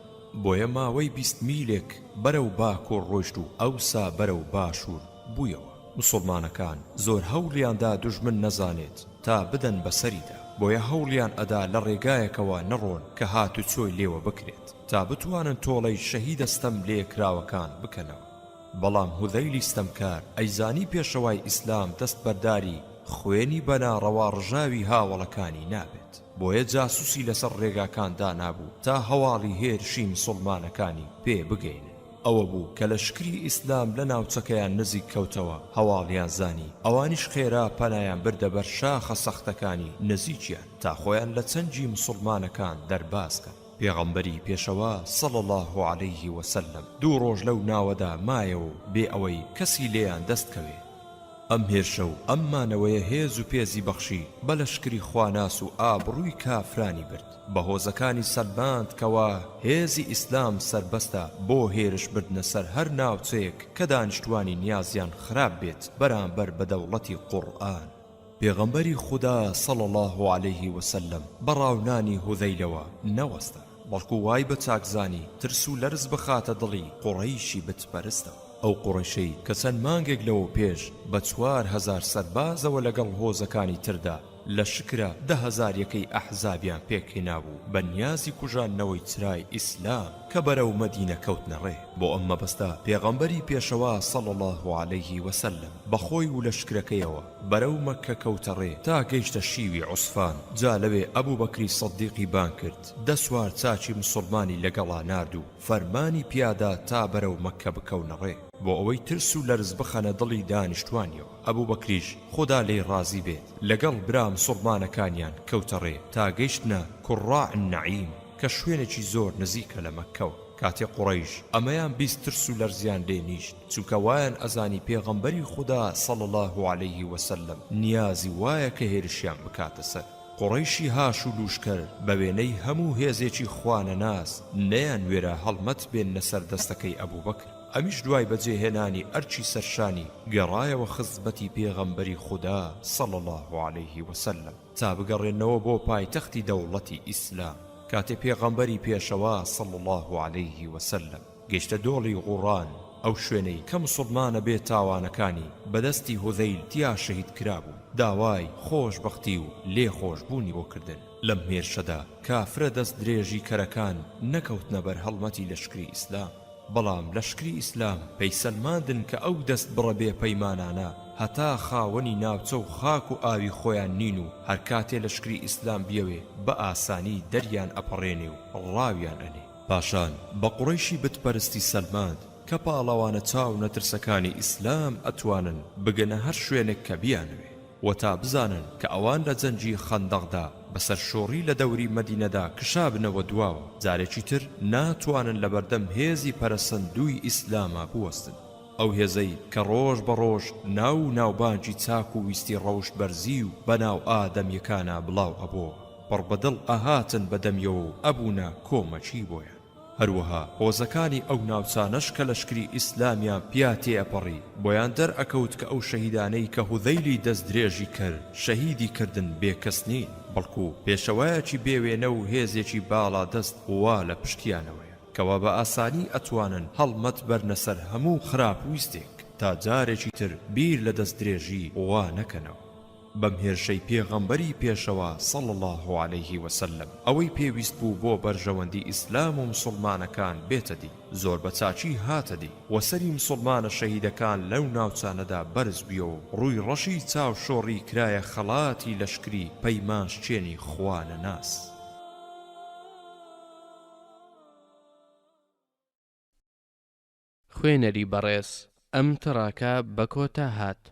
بۆیە ماوەی 20 میلێک بەرەو باکوور ڕۆیشت و ئەوسا بەرەو باشوور بوویەوە مسلمانەکان زۆر هەوڵیاندا دوژمن نەزانێت تا بدەن بەسەریدا بۆیە هەوڵیان ئەدا لە ڕێگایەکەوە نەڕۆن کە هاتو چۆی لێوە بکرێت تا بتوانن تۆڵەی شەهیدە ستەم لێکراوەکان بکەنەوە بەڵام هوذەیلی ستەمکار ئەیزانی پێشەوای ئیسلام دەست بەرداری خوێنی بەناڕەوا ڕژاوی هاوڵەکانی نابێت بۆیە جاسوسی لەسەر ڕێگاکاندا نابوو تا هەواڵی هێرشی مسلمانەکانی پێ بگەین ئەوە بوو کە لەشکری ئیسلام لە ناوچەکەیان نزیک کەوتەوە هەواڵیان زانی ئەوانیش خێرا پەنایان بردە بەر شاخە سەختەکانی نزیکیان تا خۆیان لە چەنجی مسلمانەکان دەرباسکەن پێغەمبەری پێشەوا صلی الله عليه وسلم 2 ڕۆژ لەو ناوەدا مایەوە بێ ئەوەی کەسی لێیان دەستکەوێت ئەم هێرشە و ئەممانەوەیە هێز و پێزی بەخشی بە لەشکری خواناس و ئابڕووی کافرانی برد بە هۆزەکانی سەرباند کەوا هێزی ئیسلام سەربەستە بۆ هێرش بردنە سەر هەر ناوچەیەک کە دانیشتوانی نیازیان خراپ بێت بەرامبەر بە دەوڵەتی قورئان پێغەمبەری خودا صلی الله عليه وسلم بەڕاونانی هوذەیلەوە نەوەستا بەڵکو وای بە چاکزانی ترس و لەرز بخاتە دڵی قوڕەیشی بتپەرستەوە ئەو قوڕەشەی کە چەند مانگێک لەوە پێش بە 4000 سەربازەوە لەگەڵ هۆزەکانی تردا لە شکرە 10,000 یەکەی ئەحزابیان پێکهێنابوو بە نیازی کوژانەوەی چرای ئیسلام کە بەرەو مەدینە کەوتنە ڕێ بۆ ئەم مەبەستە پێغەمبەری پێشەوا صلی الله عليه وسلم بەخۆی و لەشکرەکەیەوە بەرەو مەککە کەوتە ڕێ تا گەیشتە شیوی عوسفان جا لەوێ ئەبوبەکری سەدیقی بان کرد 10 سوار چاچی مسلمانی لەگەڵا نارد و فەرمانی پیادا تا بەرەو مەککە بکەونە ڕێ بۆ ئەوەی ترس و لەرز بخەنە دڵی دانیشتوانیەوە. ئەبوو بەکریش خۆدا لێی ڕازی بێت لەگەڵ برا موسڵمانەکانیان کەوتە ڕێ تا گەیشتنە کوڕاع النەعیم کە شوێنێکی زۆر نزیکە لە مەککەوە. کاتێ قوڕەیش ئەمەیان بیست ترس و لەرزیان لێ نیشت، چونکە وایان ئەزانی پێغەمبەری خوددا صلی الله علیه وسلم نیازی وایە کە هێرشیان بکاتە سەر. قوڕەیشی هاش و لوشکەر بە وێنەی هەموو هێزێکی خوانەناس نەیان وێرە هەڵمەت بێنە سەر دەستەکەی ئەبوو بەکر. ئەمیش دوای بەجێهێنانی ئەرچی سەرشانی گەڕایەوە خزمەتی پێغەمبەری خوددا صلی الله علیه وسلم تا بگەڕێنەوە بۆ پایتەختی دەوڵەتی ئیسلام. کاتێ پێغەمبەری پێشەوا صلی الله علیه وسلم گەیشتە دۆڵی غوڕان، ئەو شوێنەی کە موسڵمانە بێ تاوانەکانی بەدەستی هوذەیل تیا شەهید کرابوو، داوای خۆشبەختی و لێخۆشبوونی بۆ کردن. لەم هێرشەدا کافرە دەست درێژی کەرەکان نەکەوتنە بەر هەڵمەتی لەشکری ئیسلام، بەڵام لەشکری ئیسلام پەیسەلماندن کە ئەو دەست بڕە بێ پەیمانانە هەتا خاوەنی ناوچە و خاک و ئاوی خۆیان نین و هەر کاتێ لەشکری ئیسلام بیەوێ بە ئاسانی دەریان ئەپەڕێنێ و ڕاویان ئەنێ. پاشان بە قوڕەیشی بتپەرستی سەلماند کە پاڵەوانە چاو نەترسەکانی ئیسلام ئەتوانن بگەنە هەر شوێنێک کە بیانوێ و تا بزانن کە ئەوان لە جەنجی خەندەقدا بەسەر شۆڕی لە دەوری مەدینەدا کشابنەوە دواوە، جارێکی تر ناتوانن لە بەردەم هێزی پەرەسەندووی ئیسلامە بوەستن. ئەو هێزەی کە ڕۆژ بە ڕۆژ ناو و ناوبانجی چاک و ویستی ڕەوشت بەرزی و بەناو ئادەمیەکانە بڵاو ئەبووە، پڕبەدڵ ئەهاتن بەدەمیەوە و ئەبوونە کۆمەچی بۆیان. هەروەها هۆزەکانی ئەو ناوچانەش کە لەشکری ئیسلامیان پیاتێ ئەپەڕی بۆیان دەرئەکەوت کە ئەو شەهیدانەی کە هوذەیلی دەست درێژی کرد شەهیدی کردن بێکەس نین، بەڵکو پێشەوایەکی بێوێنە و هێزێکی باڵا دەست وا لە پشتیانەوەیە کەوا بە ئاسانی ئەتوانن هەڵمەت بەرنە سەر هەموو خراپ ویستێک تا جارێکی تر بیر لە دەست درێژی وا نەکەنەوە. بەم هێرشەی پێغەمبەری پێشەوا صلی الله علیه وسلم ئەوەی پێویست بوو بۆ بەرژەوەندی ئیسلام و موسڵمانەکان بێتە دی، زۆر بەچاچی هاتە دی و سەری موسڵمانە شەهیدەکان لەو ناوچانەدا بەرز بیە و ڕووی ڕەشی چاو شۆڕی کرایە خەڵاتی لەشکری پەیمانشچێنی خوانە ناس. خوێنەری بەڕێز ئەم تڕاکە بە کۆتا هات.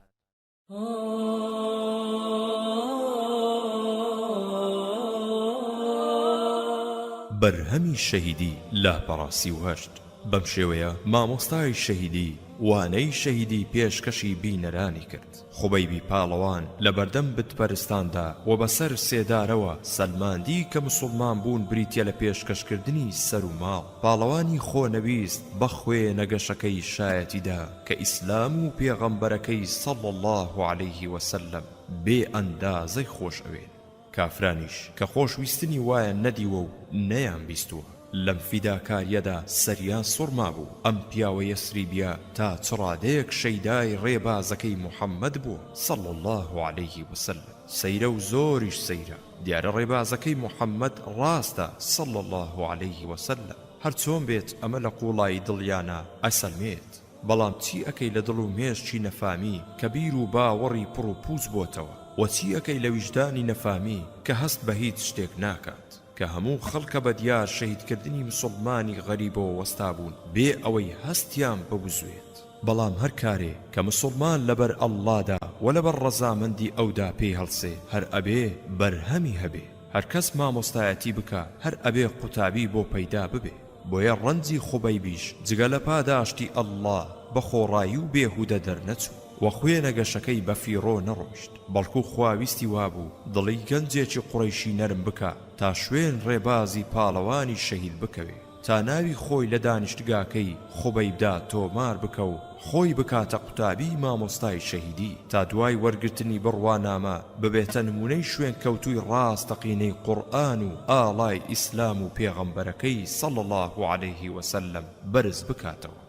بەرهەمی شەهیدی لاپەڕاسی و هەشت. بەم شێوەیە مامۆستای شەهیدی وانەی شەهیدی پێشکەشی بینەرانی کرد. خوبەیبی پاڵەوان لە بەردەم بتپەرستاندا و بەسەر سێدارەوە سەلماندی کە موسڵمان بوون بریتیە لە پێشکەشکردنی سەر و ماڵ. پاڵەوانی خۆنەویست بەخوێ نەگەشەکەی شایەتیدا کە ئیسلام و پێغەمبەرەکەی صلی الله علیه وسلم بێ ئەندازەی خۆش ئەوێن. کافرانیش کە خۆشویستنی وایە نەدیوە و نەیان بیستووە لەم فیداکاریەدا سەریان سوڕما بوو. ئەم پیاوە یەسریبیە تا چڕادەیەک شەیدای ڕێبازەکەی موحەممەد بووە صلی الله علیه وسلم. سەیرە و زۆریش سەیرە، دیارە ڕێبازەکەی موحەممەد ڕاستە صلی الله علیه وسلم. هەرچۆن بێت ئەمە لە قوڵایی دڵیانە ئەسەلمێت، بەڵام چی ئەەکەی لە دڵ و مێشکی نەفامی کە بیر و باوەڕی پڕ و پوچ بۆتەوە، وەچی ئەەکەی لە ویجدانی نەفامی کە هەست بە هیچ شتێک ناکات کە هەموو خەڵکە بە دیار شەهیدکردنی مسڵمانی غەریبەوە وەستا بوون بێ ئەوەی هەستیان ببوزوێت. بەڵام هەر کارێ کە مسڵمان لەبەر ئەڵڵادا و لەبەر ڕەزامەندی ئەودا پێی هەڵسێ هەر ئەبێ بەرهەمی هەبێ، هەر کەس مامۆستایەتی بکە هەر ئەبێ قوتابی بۆ پەیدا ببێ. بۆیە ڕەنجی خوبەیبیش جگە لە پاداشتی ئەڵڵا بە خۆڕایی و بێهودە دەرنەچوو و خوێنە گەشەکەی بە فیڕۆ نەڕۆیشت، بەڵکو خواویستی وابوو دڵی گەنجێکی قوڕەیشی نەرم بکە تا شوێن ڕێبازی پاڵەوانی شەهید بکەوێ، تا ناوی خۆی لە دانیشتگاکەی خوبەیبدا تۆمار بکە و خۆی بکاتە قوتابی مامۆستای شەهیدی، تا دوای وەرگرتنی بڕوانامە ببێتە نمونەی شوێن کەوتووی ڕاستەقینەی قورئان و ئاڵای ئیسلام و پێغەمبەرەکەی صلی الله علیه وسلم بەرز بکاتەوە.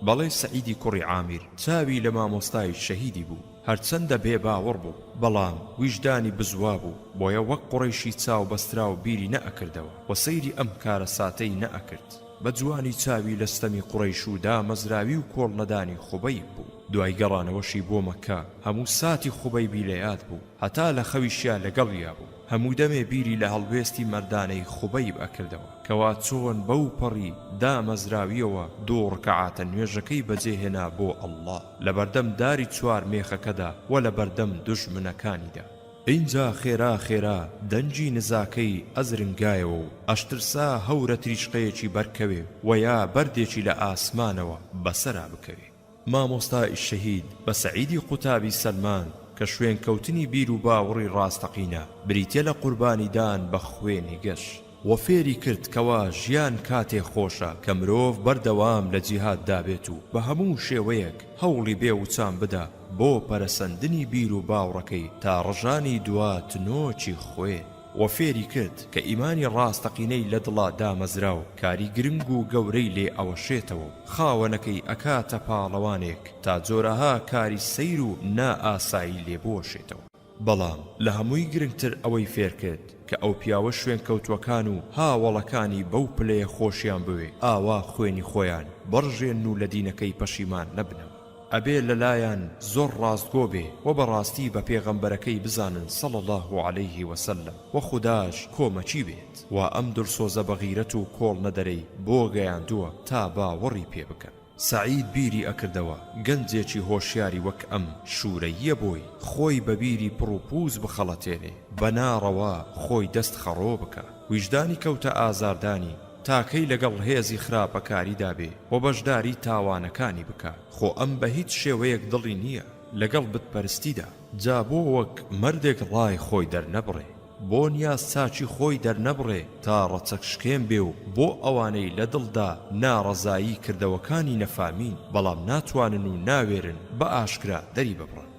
بەڵێ سەعیدی کوڕی عامیر چاوی لە مامۆستای شەهیدی بوو، هەرچەندە بێ باوەڕ بوو بەڵام ویجدانی بزوا بوو، بۆیە وەک قوڕیشی چاو بەسترا و بیری نەئەکردەوە و سەیری ئەم کارە ساتەی نەئەکرد. بە جوانی چاوی لەستەمی قوڕیش و دامەزراوی و کۆڵ نەدانی خوبەیب بوو. دوای گەڕانەوەشی بۆ مەککە هەموو ساتی خوبەیبی لە یاد بوو هەتا لە خەویشیان لەگەڵیا بوو هەموو دەمێ بیری لە هەڵوێستی مەردانەی خوبەیب ئەکردەوە کەوا چۆن بەو پەڕی دامەزراویەوە دوو ڕکەعاتە نوێژەکەی بەجێهێنا بۆ ئەڵڵا لە بەردەم داری چوار مێخەکەدا و لە بەردەم دوژمنەکانیدا اینجا خێرا خێرا دەنجی نزاکەی ئەزرنگایەوە و ئەشترسا هەورە تریشقەیەکی بەرکەوێ و یا بەردێکی لە ئاسمانەوە بەسەرا بکەوێ مامۆستای شەهید بە سەعیدی قوتابی سەلمان کە شوێن کەوتنی بیر و باوەڕی ڕاستەقینە بریتە لە قوربانیدان بە خوێنی گەشت و فێری کرد کەوا ژیان کاتێ خۆشە کە مرۆڤ بەردەوام لە جیهاد دابێت و بە هەموو شێوەیەک هەوڵی بێ وچان بدە بۆ پەرەسەندنی بیر و باوڕەکەی تا ڕژانی دوات نۆچی خوێن و فێری کرد کە ئیمانی ڕاستەقینەی لە دڵا دامەزرا و کاری گرنگ و گەورەی لێ ئەوەشێتەوە خاوەنەکەی ئەکاتە پاڵەوانێک تا جۆرەها کاری سەیر و نائاسایی لێ بۆشێتەوە بەڵام لە هەمووی گرنگتر ئەوەی فێر کرد کە ئەو پیاوە شوێن کەوتوەکان و هاوڵەکانی بەو پلەیە خۆشیان بوێ ئاوا خوێنی خۆیان بڕژێن و لە دینەکەی پەشیمان نەبنەوە ئەبێ لەلایەن زۆر ڕاستگۆ بێ و بەڕاستی بە پێغەمبەرەکەی بزانن صلی الله عليه وسلم و خوداش کۆمەچی بێت و ئەم درسۆزە بەغیرەت و کۆڵ نەدەرەی بۆ گەیاندووە تا باوەڕی پێ بکەن سعید بیری ئەکردەوە گەنجێکی هۆشیاری وەک ئەم شوورەیە بۆی خۆی بە بیری پڕوپوز بخەڵەتێنێ بەناڕەوە خۆی دەست خەڕۆ بکە ویژدانی کەوتە ئازاردانی تاکەی لەگەڵ هێزی خراپەکاریدا بێ و بەشداری تاوانەکانی بکە خۆ ئەم بە هیچ شێوەیەک دڵی نییە لەگەڵ بتپەرستیدا جا بۆ وەک مردێک ڕای خۆی دەرنەبڕێ بۆ نیاز چاچی خۆی دەرنەبڕێ تا ڕەچەک شکێن بێ و بۆ ئەوانەی لە دڵدا ناڕەزایی کردەوەکانی نەفامین بەڵام ناتوانن و ناوێرن بە ئاشکرا دەری ببڕن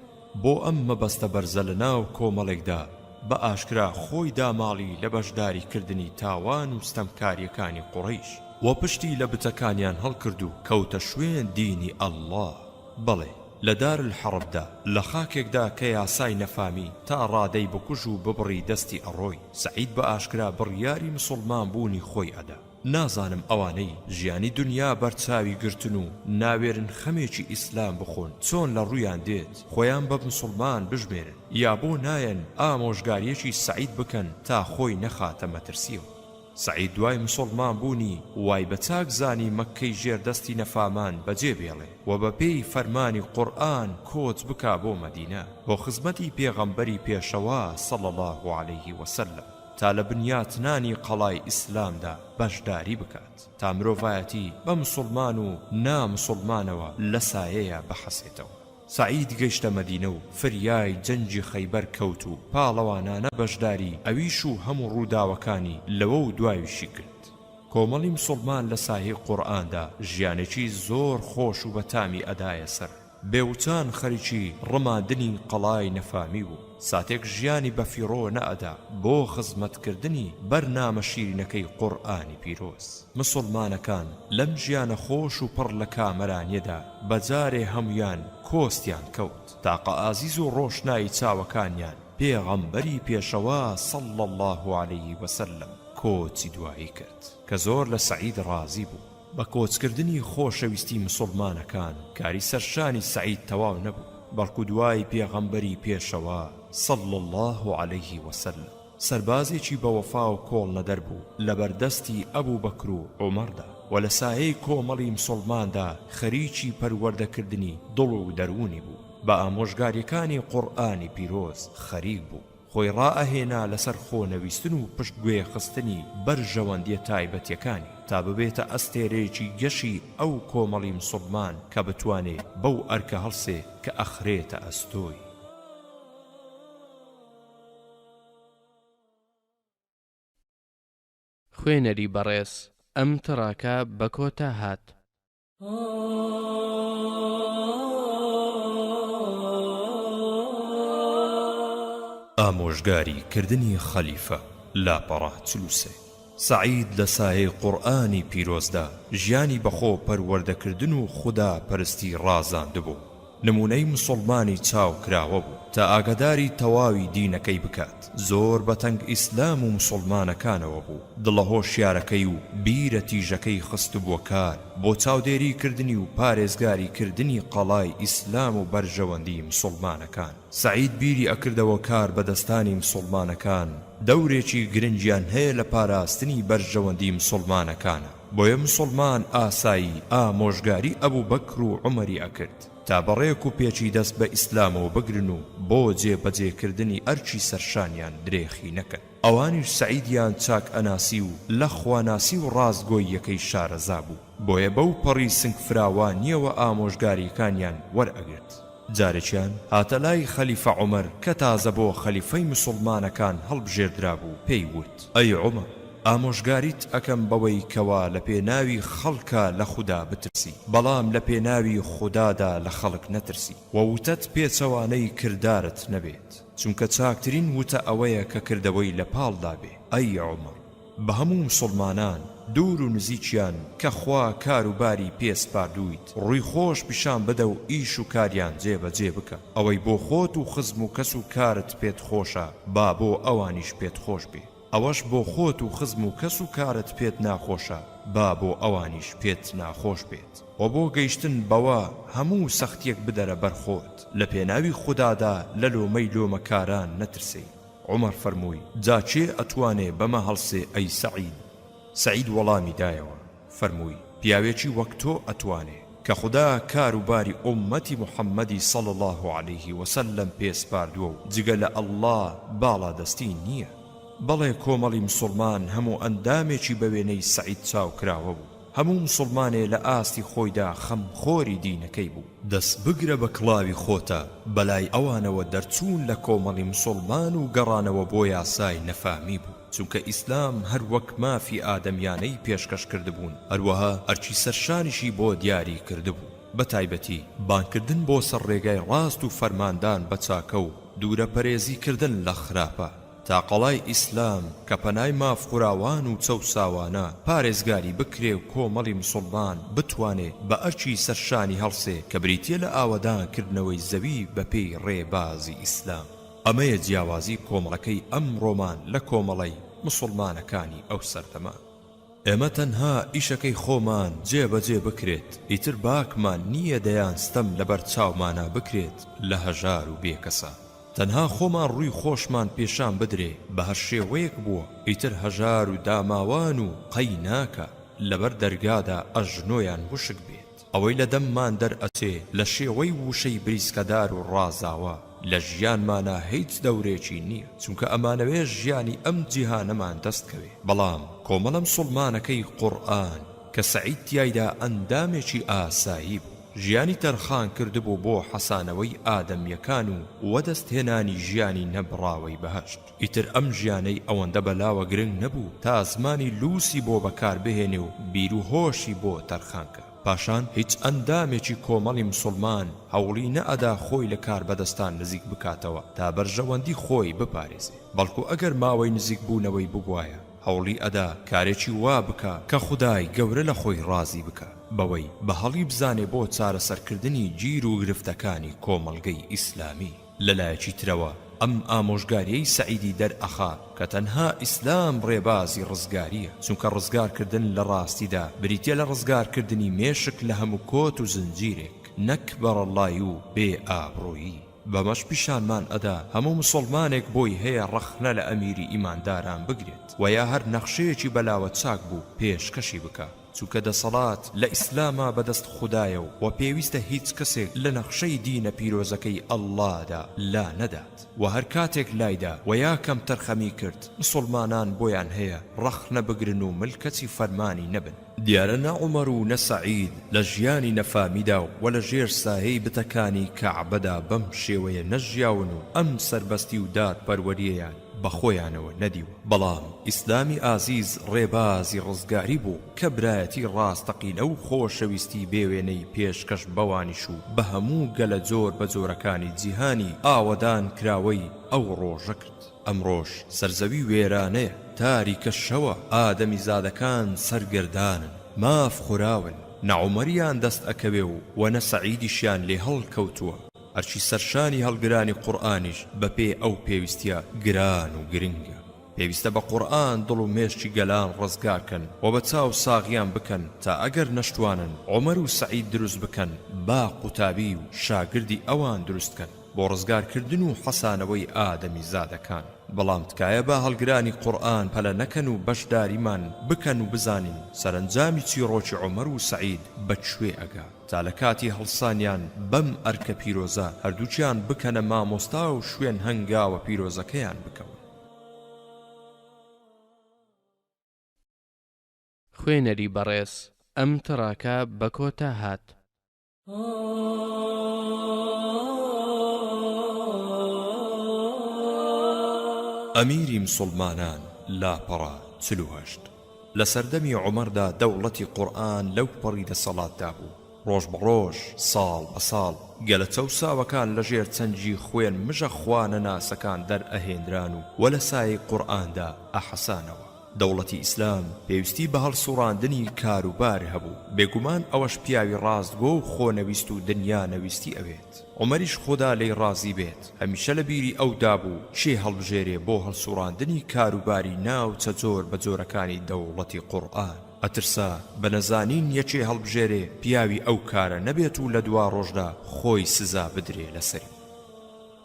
بۆ ئەم مەبەستە بەرزە لە ناو کۆمەڵێکدا بە ئاشکرا خۆی داماڵی لە بەشداری کردنی تاوان و ستەمکاریەکانی قوڕیش و پشتی لە بتەکانیان هەڵکرد و کەوتە شوێن دینی ئەڵڵا بەڵێ لە دار الحەربدا لە خاکێکدا کە یاسای نەفامی تا ڕادەی بکوژ و ببڕی دەستی ئەڕۆی سعید بە ئاشکرا بڕیاری مسلمان بوونی خۆی ئەدا نازانم ئەوانەی ژیانی دنیا بەرچاوی گرتن و ناوێرن خەمێکی ئیسلام بخۆن چۆن لە ڕوویان دێت خۆیان بە مسلمان بژمێرن یا بۆ نایەن ئامۆژگاریەکی سعید بکەن تا خۆی نەخاتە مەترسیەوە سعید دوای مسلمان بوونی وای بە چاک زانی مەککەی ژێردەستی نەفامان بەجێ بێڵێ و بە پێی فەرمانی قورئان کۆچ بکا بۆ مەدینە بۆ خزمەتی پێغەمبەری پێشەوا صلی الله عليه وسلم تا لە بنیاتنانی قەڵای ئیسلامدا بەشداری بکات تا مرۆڤایەتی بە مسلمان و نامسلمانەوە لە سایەیە بەحەسێتەوە سعید گەیشتە مەدینە و فریای جەنجی خەیبەر کەوت و پاڵەوانانە بەشداری ئەویش و هەموو ڕووداوەکانی لەوە و دوایویشی کرد کۆمەڵی مسلمان لە ساحەی قورئاندا ژیانێکی زۆر خۆش و بەتامی ئەدایە سەر بێوچان خەریکی ڕماندنی قەڵای نەفامی بوو ساتێک ژیانی بەفیڕۆ نەئەدا بۆ خزمەتکردنی بەرنامە شیرینەکەی قورئانی پیرۆز مسلمانەکان لەم ژیانە خۆش و پڕ لە کامەرانیەدا بەجارێ هەمویان کۆستیان کەوت تاقە ئازیز و ڕۆشنایی چاوەکانیان پێغەمبەری پێشەوا صلی الله عليه وسلم کۆچی دوایی کرد کە زۆر لە سعید ڕازی بوو بە کۆچکردنی خۆشەویستی مسلمانەکان کاری سەرشانی سعید تەواو نەبوو بەڵکو دوای پێغەمبەری پێشەوا صلی الله عليه وسلم سەربازێکی بەوەفا و کۆڵ نەدەر بوو لە بەردەستی ئەبوو بەکر و عومەردا و لە سایەی کۆمەڵی مسلماندا خەریکی پەروەردەکردنی دڵ و دەروونی بوو بە ئامۆژگاریەکانی قورئانی پیرۆز خەریک بوو خۆی ڕائەهێنا لەسەر خۆنەویستن و پشتگوێ خستنی بەرژەوەندیە تایبەتیەکانی تا ببێتە ئەستێرەیەکی گەشی ئەو کۆمەڵی مسلمان کە بتوانێ بەو ئەرکە هەڵسێ کە ئەخرێتە ئەستۆی خوێنەری بەڕێز ئەم تڕاکە بە کۆتا هات ئامۆژگاری کردنی خەلیفە لاپەڕە 43 سعید لە سایەی قورئانی پیرۆزدا ژیانی بەخۆ پەروەردەکردن و خوددا پەرستی ڕازاندبوو نمونەی مسلمانی چاو کراوە بوو تا ئاگاداری تەواوی دینەکەی بکات. زۆر بەتەنگ ئیسلام و مسلمانەکانەوە بوو. دڵە هۆشیارەکەی و بیرە تیژەکەی خست بووە کار بۆ چاودێریکردنی و پارێزگاریکردنی قەڵای ئیسلام و بەرژەوەندی مسلمانەکان. سەعید بیری ئەکردەوە کار بەدەستانی مسلمانەکان دەورێکی گرنگیان هەیە لە پاراستنی بەرژەوەندی مسلمانەکانە. بۆیە مسلمان ئاسایی ئامۆژگاری ئەبوو بەکر و عومەری ئەکرد تا بەڕێک و پێچی دەست بە ئیسلامەوە بگرن و بۆ جێبەجێکردنی ئەرچی سەرشانیان درێخی نەکەن. ئەوانیش سەعیدیان چاک ئەناسی و لە خواناسی و ڕازگۆی یەکەی شارەزا بوو. بۆیە بەو پەڕی سنگ فراوانیەوە ئامۆژگاریەکانیان وەرئەگرت. جارێکیان هاتە لای خەلیفە عومەر کە تازە بۆ خەلیفەی مسلمانەکان هەڵبژێردرا بوو. پێی وت: ئەی عومەر، ئامۆژگاریت ئەکەم بەوەی کەوا لە پێناوی خەڵکە لە خوددا بترسی، بەڵام لە پێناوی خوددادا لە خەڵک نەترسی، وەوتەت پێچەوانەی کردارت نەبێت، چونکە چاکترین وتە ئەوەیە کە کردەوەی لە پاڵدا بێ. ئەی عومەر، بە هەموو مسلمانان دوور و نزیکیان کە خوا کاروباری پێسپاردوویت ڕووی خۆش پیشان بدە و ئیش و کاریان جێبەجێ بکە. ئەوەی بۆ خۆت و خزم و کەس و کارت پێت خۆشە با بۆ ئەوانیش پێت خۆش بێ، ئەوەش بۆ خۆت و خزم و کەس و کارت پێت ناخۆشە با بۆ ئەوانیش پێت ناخۆش بێت. و بۆ گەیشتن بەوە هەموو سەختیەک بدەرە بەرخۆت، لە پێناوی خوددادا لە لۆمەی لۆمەکاران نەترسی. عومەر فەرمووی: جا چێ ئەتوانێ بەمە هەڵسێ ئەی سەعید؟ سەعید وەڵامی دایەوە، فەرمووی: پیاوێکی وەک تۆ ئەتوانێ کە خوددا کاروباری ئومەتی محەممەدی صلی الله عليه وسلم پێسپاردووە و جگە لە ئەڵڵا باڵا دەستی نییە. بەڵێ کۆمەڵی مسلمان هەموو ئەندامێکی بە وێنەی سەعید چاو کراوە بوو. هەموو مسلمانێ لە ئاستی خۆیدا خەمخۆری دینەکەی بوو. دەست بگرە بە کڵاوی خۆتە، بەلای ئەوانەوە دەرچوون لە کۆمەڵی مسلمان و گەڕانەوە بۆ یاسای نەفامی بوو، چونکە ئیسلام هەر وەک مافی ئادەمیانەی پێشکەش کردبوون، هەروەها ئەرچی سەرشانیشی بۆ دیاری کردبوو. بە تایبەتی بانکردن بۆ سەر ڕێگای ڕاست و فەرماندان بە چاکە و دوورە پەرێزیکردن لە خراپە، تا قەڵای ئیسلام کە پەنای مافقوراوان و چەوساوانە پارێزگاری بکرێ و کۆمەڵی مسلمان بتوانێ بە ئەرچی سەرشانی هەڵسێ کە بریتیە لە ئاوەدانکردنەوەی زەوی بەپێی ڕێبازی ئیسلام. ئەمەیە جیاوازی کۆمەڵەکەی ئەمڕۆمان لە کۆمەڵەی مسلمانەکانی ئەو سەردەما. ئێمە تەنها ئیشەکەی خۆمان جێبەجێ بکرێت، ئیتر باکمان نییە دەیانستەم لەبەر چاومانە بکرێت لە هەژار و بێکەسە. تەنها خۆمان ڕووی خۆشمان پێشان بدرێ بە هەر شێوەیەک بووە، ئیتر هەژار و داماوان و قەی ناکە لەبەر دەرگادا ئەژنۆیان وشک بێت. ئەوەی لە دەممان دەرئەچێ لە شێوەی وشەی بریسکەدار و ڕازاوە لە ژیانمانە هیچ دەورێکی نییە، چونکە ئەمانەوێ ژیانی ئەم جیهانەمان دەستکەوێ. بەڵام کۆمەڵە مسلمانەکەی قورئان کە سەعید تیایدا ئەندامێکی ئاسایی بوو، ژیانی تەرخان کردبوو بۆ حەسانەوەی ئادەمیەکان و وەدەستهێنانی ژیانی نەبڕاوەی بەهەشت. ئیتر ئەم ژیانەی ئەوەندە بەلاوە گرنگ نەبوو تا زمانی لووسی بۆ بەکار بهێنێ و بیر و هۆشی بۆ تەرخانکە. پاشان هیچ ئەندامێکی کۆمەڵی مسلمان هەوڵی نەئەدا خۆی لە کار بەدەستان نزیک بکاتەوە تا بەرژەوەندی خۆی بپارێزێ، بەڵکو ئەگەر ماوەی نزیک بوونەوەی ببوایە هەوڵی ئەدا کارێکی وا بکە کە خودای گەورە لە خۆی ڕازی بکە، بەوەی بە هەڵی بزانێ بۆ چارەسەرکردنی گیر و گرفتەکانی کۆمەڵگەی ئیسلامی. لەلایەکی ترەوە ئەم ئامۆژگاریەی سەعیدی دەرئەخا کە تەنها ئیسلام ڕێبازی ڕزگاریە، چونکە ڕزگارکردن لە ڕاستیدا بریتیە لە ڕزگارکردنی مێشک لە هەموو کۆت و زنجیرێک، نەک بەڕەڵایی و بێ ئابڕۆیی. بەمەش پیشانمان ئەدا هەموو مسلمانێک بۆی هەیە ڕەخنە لە ئەمیری ئیمانداران بگرێت و یا هەر نەخشەیەکی بەلاوە چاک بوو پێشکەشی بکە، چونکە دەسەڵات لە ئیسلامە بەدەست خوددایە و پێویستە هیچ کەسێک لە نەخشەی دینە پیرۆزەکەی ئەڵڵادا لا نەدات و هەر کاتێک لایدا و یا کەم تەرخەمی کرد مسلمانان بۆیان هەیە ڕەخنە بگرن و ملکەتی فەرمانی نەبن. دیارە نە عومەر و نە سەعید لە ژیانی نەفامیدا و لە ژێر ساهەی بتەکانی کەعبەدا بەم شێوەیە نەژیاون و ئەم سەربەستی و دادپەروەریەیان بەخۆیانەوە نەدیوە. بەڵام ئیسلامی ئازیز ڕێبازی ڕزگاری بوو کە برایەتی ڕاستەقینە و خۆشەویستی بێوێنەی پێشکەش بەوانیش و بە هەموو گەلە جۆر بە جۆرەکانی جیهانی ئاوەدان کراوەی ئەو ڕۆژە کرد. ئەمڕۆژ سەرزەوی وێرانەیە، تاریکە شەوە، ئادەمی زادەکان سەرگردانن، ماف خوراون، نەعومەریان دەست ئەکەوێ و نە سەعیدیشیان لێ هەڵکەوتووە هەرچی سەرشانی هەڵگرانی قورئانیش بەپێ ئەو پێویستیە گران و گرنگە پێویستە بە قورئان دڵ و مێشکی گەلان ڕزگارکەن و بە چاو ساغیان بکەن تا ئەگەر نەشتوانن عومەر و سەعید دروست بکەن با قوتابی و شاگردی ئەوان دروستکەن بۆ ڕزگارکردن و حەسانەوەی ئادەمی زادەکان بەڵام تکایە با هەڵگرانی قورئان پەلە نەکەن و بەشداریمان بکەن و بزانین سەرنجامی چیرۆکی عومەر و سەعید بەکوێ ئەگا تا لە کاتی هەڵسانیان بەم ئەرکە پیرۆزە هەردووچیان بکەنە مامۆستا و شوێن هەنگاوە پیرۆزەکەیان بکەون خوێنەری بەڕێز ئەم تڕاکە بە کۆتا هات ئەمیری مسڵمانان لاپەڕا 48 لە سەردەمی عومەردا دەوڵەتی قورئان لەو پەڕی دەسەڵاتدا بوو ڕۆژ بەڕۆژ ساڵ بە ساڵ گەلە چەوساوەکان لەژێر چەنجی خوێن مژە خوانە ناسەکان دەرئەهێنران و وە لە سایەی قورئاندا ئەحەسانەوە دەوڵەتی ئیسلام پێویستی بە هەڵسوڕاندنی کاروبار هەبوو بێگومان ئەوەش پیاوی ڕاستگۆ و خۆنەویست و دنیا نەویستی ئەوێت عومەریش خۆدا لێی ڕازی بێت هەمیشە لە بیری ئەودا بوو چێ هەڵبژێرێ بۆ هەڵسوڕاندنی کاروباری ناو چەجۆر بە جۆرەکانی دەوڵەتی قورئان ئەترسا بە نەزانین یەکێ هەڵبژێرێ پیاوی ئەو کارە نەبێت و لە دوا ڕۆژدا خۆی سزا بدرێ لەسەری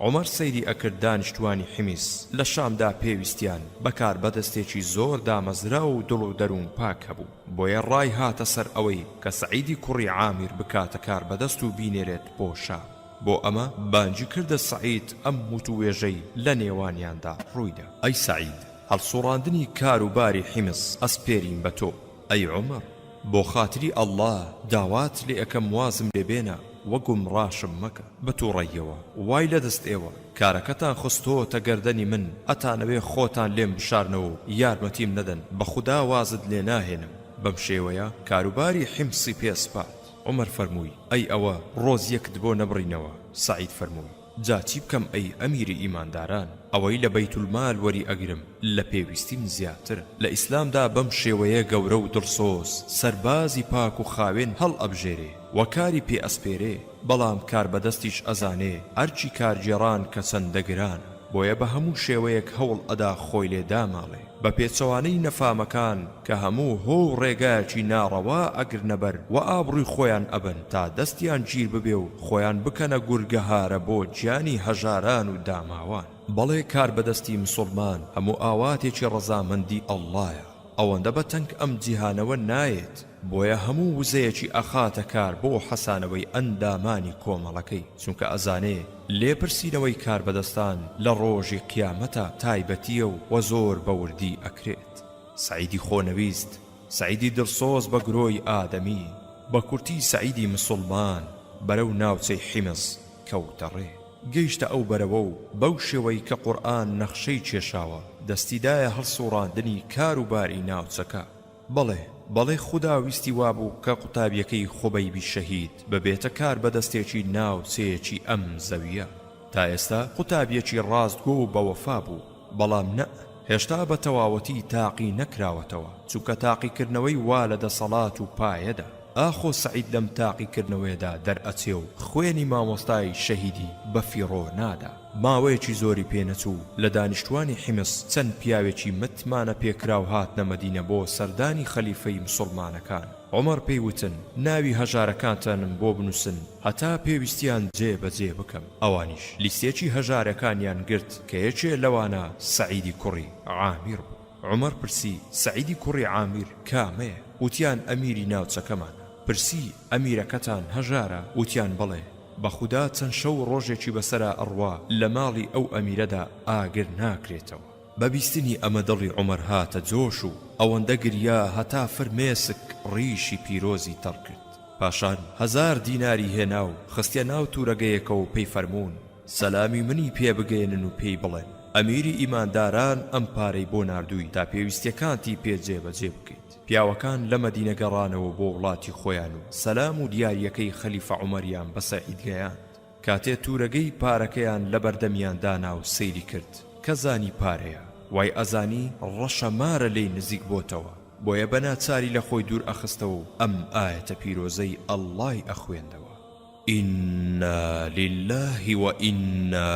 عومەر سەیری ئەکرد دانیشتوانی حمیس لە شامدا پێویستیان بەکار بەدەستێکی زۆر دامەزرا و دڵ و دەروون پاک هەبوو بۆیە ڕای هاتە سەر ئەوەی کە سەعیدی کوڕی عامیر بکاتە کار بەدەست و بینێرێت بۆ شام بۆ ئەمە بانگی کردە سەعید ئەم متوێژەی لە نێوانیاندا ڕوویدا ئەی سەعید هەڵسوڕاندنی کاروباری حیمس ئەسپێرین بە تۆ ئەی عومەر بۆ خاتری ئەڵڵا داوات لێ ئەەکەم وازم لێبێنە وەگوم ڕاشم مەکە بەتوڕەیەوە وای لەدەست ئێوە کارەکەتان خستۆتە گەردەنی من ئەتانەوێ خۆتان لێم بشارنەوە یارمەتیم نەدەن بە خودا وازت لێ ناهێنم بەم شێوەیە کاروباری حیمسی پێسپات عومەر فەرمووی ئەی ئەوە ڕۆز یەکت بۆ نەبڕینەوە سەعید فەرمووی جا چی بکەم ئەی ئەمیری ئیمانداران ئەوەی لە بەیتولمال وەری ئەگرم لە پێویستیم زیاتر لە ئیسلامدا بەم شێوەیە گەورە و دڵسۆز سەربازی پاک و خاوێن هەڵ ئەبژێرێ وەکاری پێ ئەسپێرێ بەڵام کار بەدەستیش ئەزانێ ئەرچی کارگێڕان کە چەندە گران بۆیە بە هەموو شێوەیەک هەوڵ ئەدا خۆی لێدا ماڵێ بە پێچەوانەی نەفامەکان کە هەموو هۆ ڕێگایەکی ناڕەوا ئەگرنەبەر و ئابڕووی خۆیان ئەبن تا دەستیان گیر ببێ و خۆیان بکەنە گورگەهارە بۆ گیانی هەژاران و داماوان بەڵێ کار بەدەستی مسڵمان هەموو ئاواتێکی ڕەزامەندی ئەڵڵایە ئەوەندە بە تەنگ ئەم جیهانەوە نایێت بۆیە هەموو وزەیەکی ئەخاتە کار بۆ حەسانەوەی ئەندامانی کۆمەڵەکەی چونکە ئەزانێ لێپرسینەوەی کار بەدەستان لە ڕۆژی قیامەتە تایبەتیە و زۆر بەوردی ئەکرێت سەعیدی خۆنەویست سەعیدی دڵسۆز بە گرۆی ئادەمی بە کورتی سەعیدی مسڵمان بەرەو ناوچەی حیمس کەوتەڕێ گەیشتە ئەو بەرەوە و بەو شێوەی کە قورئان نەخشەی کێشاوە دەستیدایە هەڵسوڕاندنی کاروباری ناوچەکە بەڵێ خوددا ویستی وابوو کە قوتابیەکەی خوبەیبی شەهید ببێتە کار بەدەستێکی ناوچەیەکی ئەم زەویە تا ئێستا قوتابیەکی ڕاستگۆ و بەوەفا بوو بەڵام نە هێشتا بە تەواوەتی تاقی نەکراوەتەوە چونکە تاقیکردنەوەی وا لە دەسەڵات و پایەدا ئاخۆ سەعید لەم تاقیکردنەوەیدا دەرئەچێ و خوێنی مامۆستای شەهیدی بە فیڕۆ نادا ماوەیەکی زۆری پێنەچوو لە دانیشتوانی حیمس چەند پیاوێکی متمانە پێکراو هاتنە مەدینە بۆ سەردانی خەلیفەی مسڵمانەکان عومەر پێیوتن ناوی هەژارەکانتانم بۆ بنووسن هەتا پێویستیان جێبەجێ بکەم ئەوانیش لیستێکی هەژارەکانیان گرت کە یەکێ لەوانە سەعیدی کوڕی عامیر بوو عومەر پرسی سەعیدی کوڕی عامیر کامەیە وتیان ئەمیری ناوچەکەمان پرسی ئەمیرەکەتان هەژارە وتیان بڵێ بەخودا چەند شەو ڕۆژێکی بەسەرا ئەڕوا لە ماڵی ئەو ئەمیرەدا ئاگر ناکرێتەوە بەبیستنی ئەمە دڵی عومەر هاتە جۆش و ئەوەندە گریا هەتا فرمێسک ڕیشی پیرۆزی تەڕ کرد پاشان 1000 دیناری هێنا و خستیە ناو توورەگەیەکە و پێی فەرموون سەلامی منی پێ بگەێنن و پێی بڵێن ئەمیری ئیمانداران ئەم پارەی بۆ ناردووی تا پێویستیەکانتی پێ جێبەجێ بکەیت پیاوەکان لە مەدینە گەڕانەوە بۆ وڵاتی خۆیان و سەلام و دیاریەکەی خەلیفە عومەریان بە سەعید گەیاند کاتێ توورەگەی پارەکەیان لە بەردەمیان دانا و سەیری کرد کە زانی پارەیە وای ئەزانی ڕەشە مارە لێی نزیک بۆتەوە بۆیە بەناچاری لە خۆی دوور ئەخستەوە و ئەم ئایەتە پیرۆزەی ئەڵڵای ئەخوێندەوە: إنا لله وإنا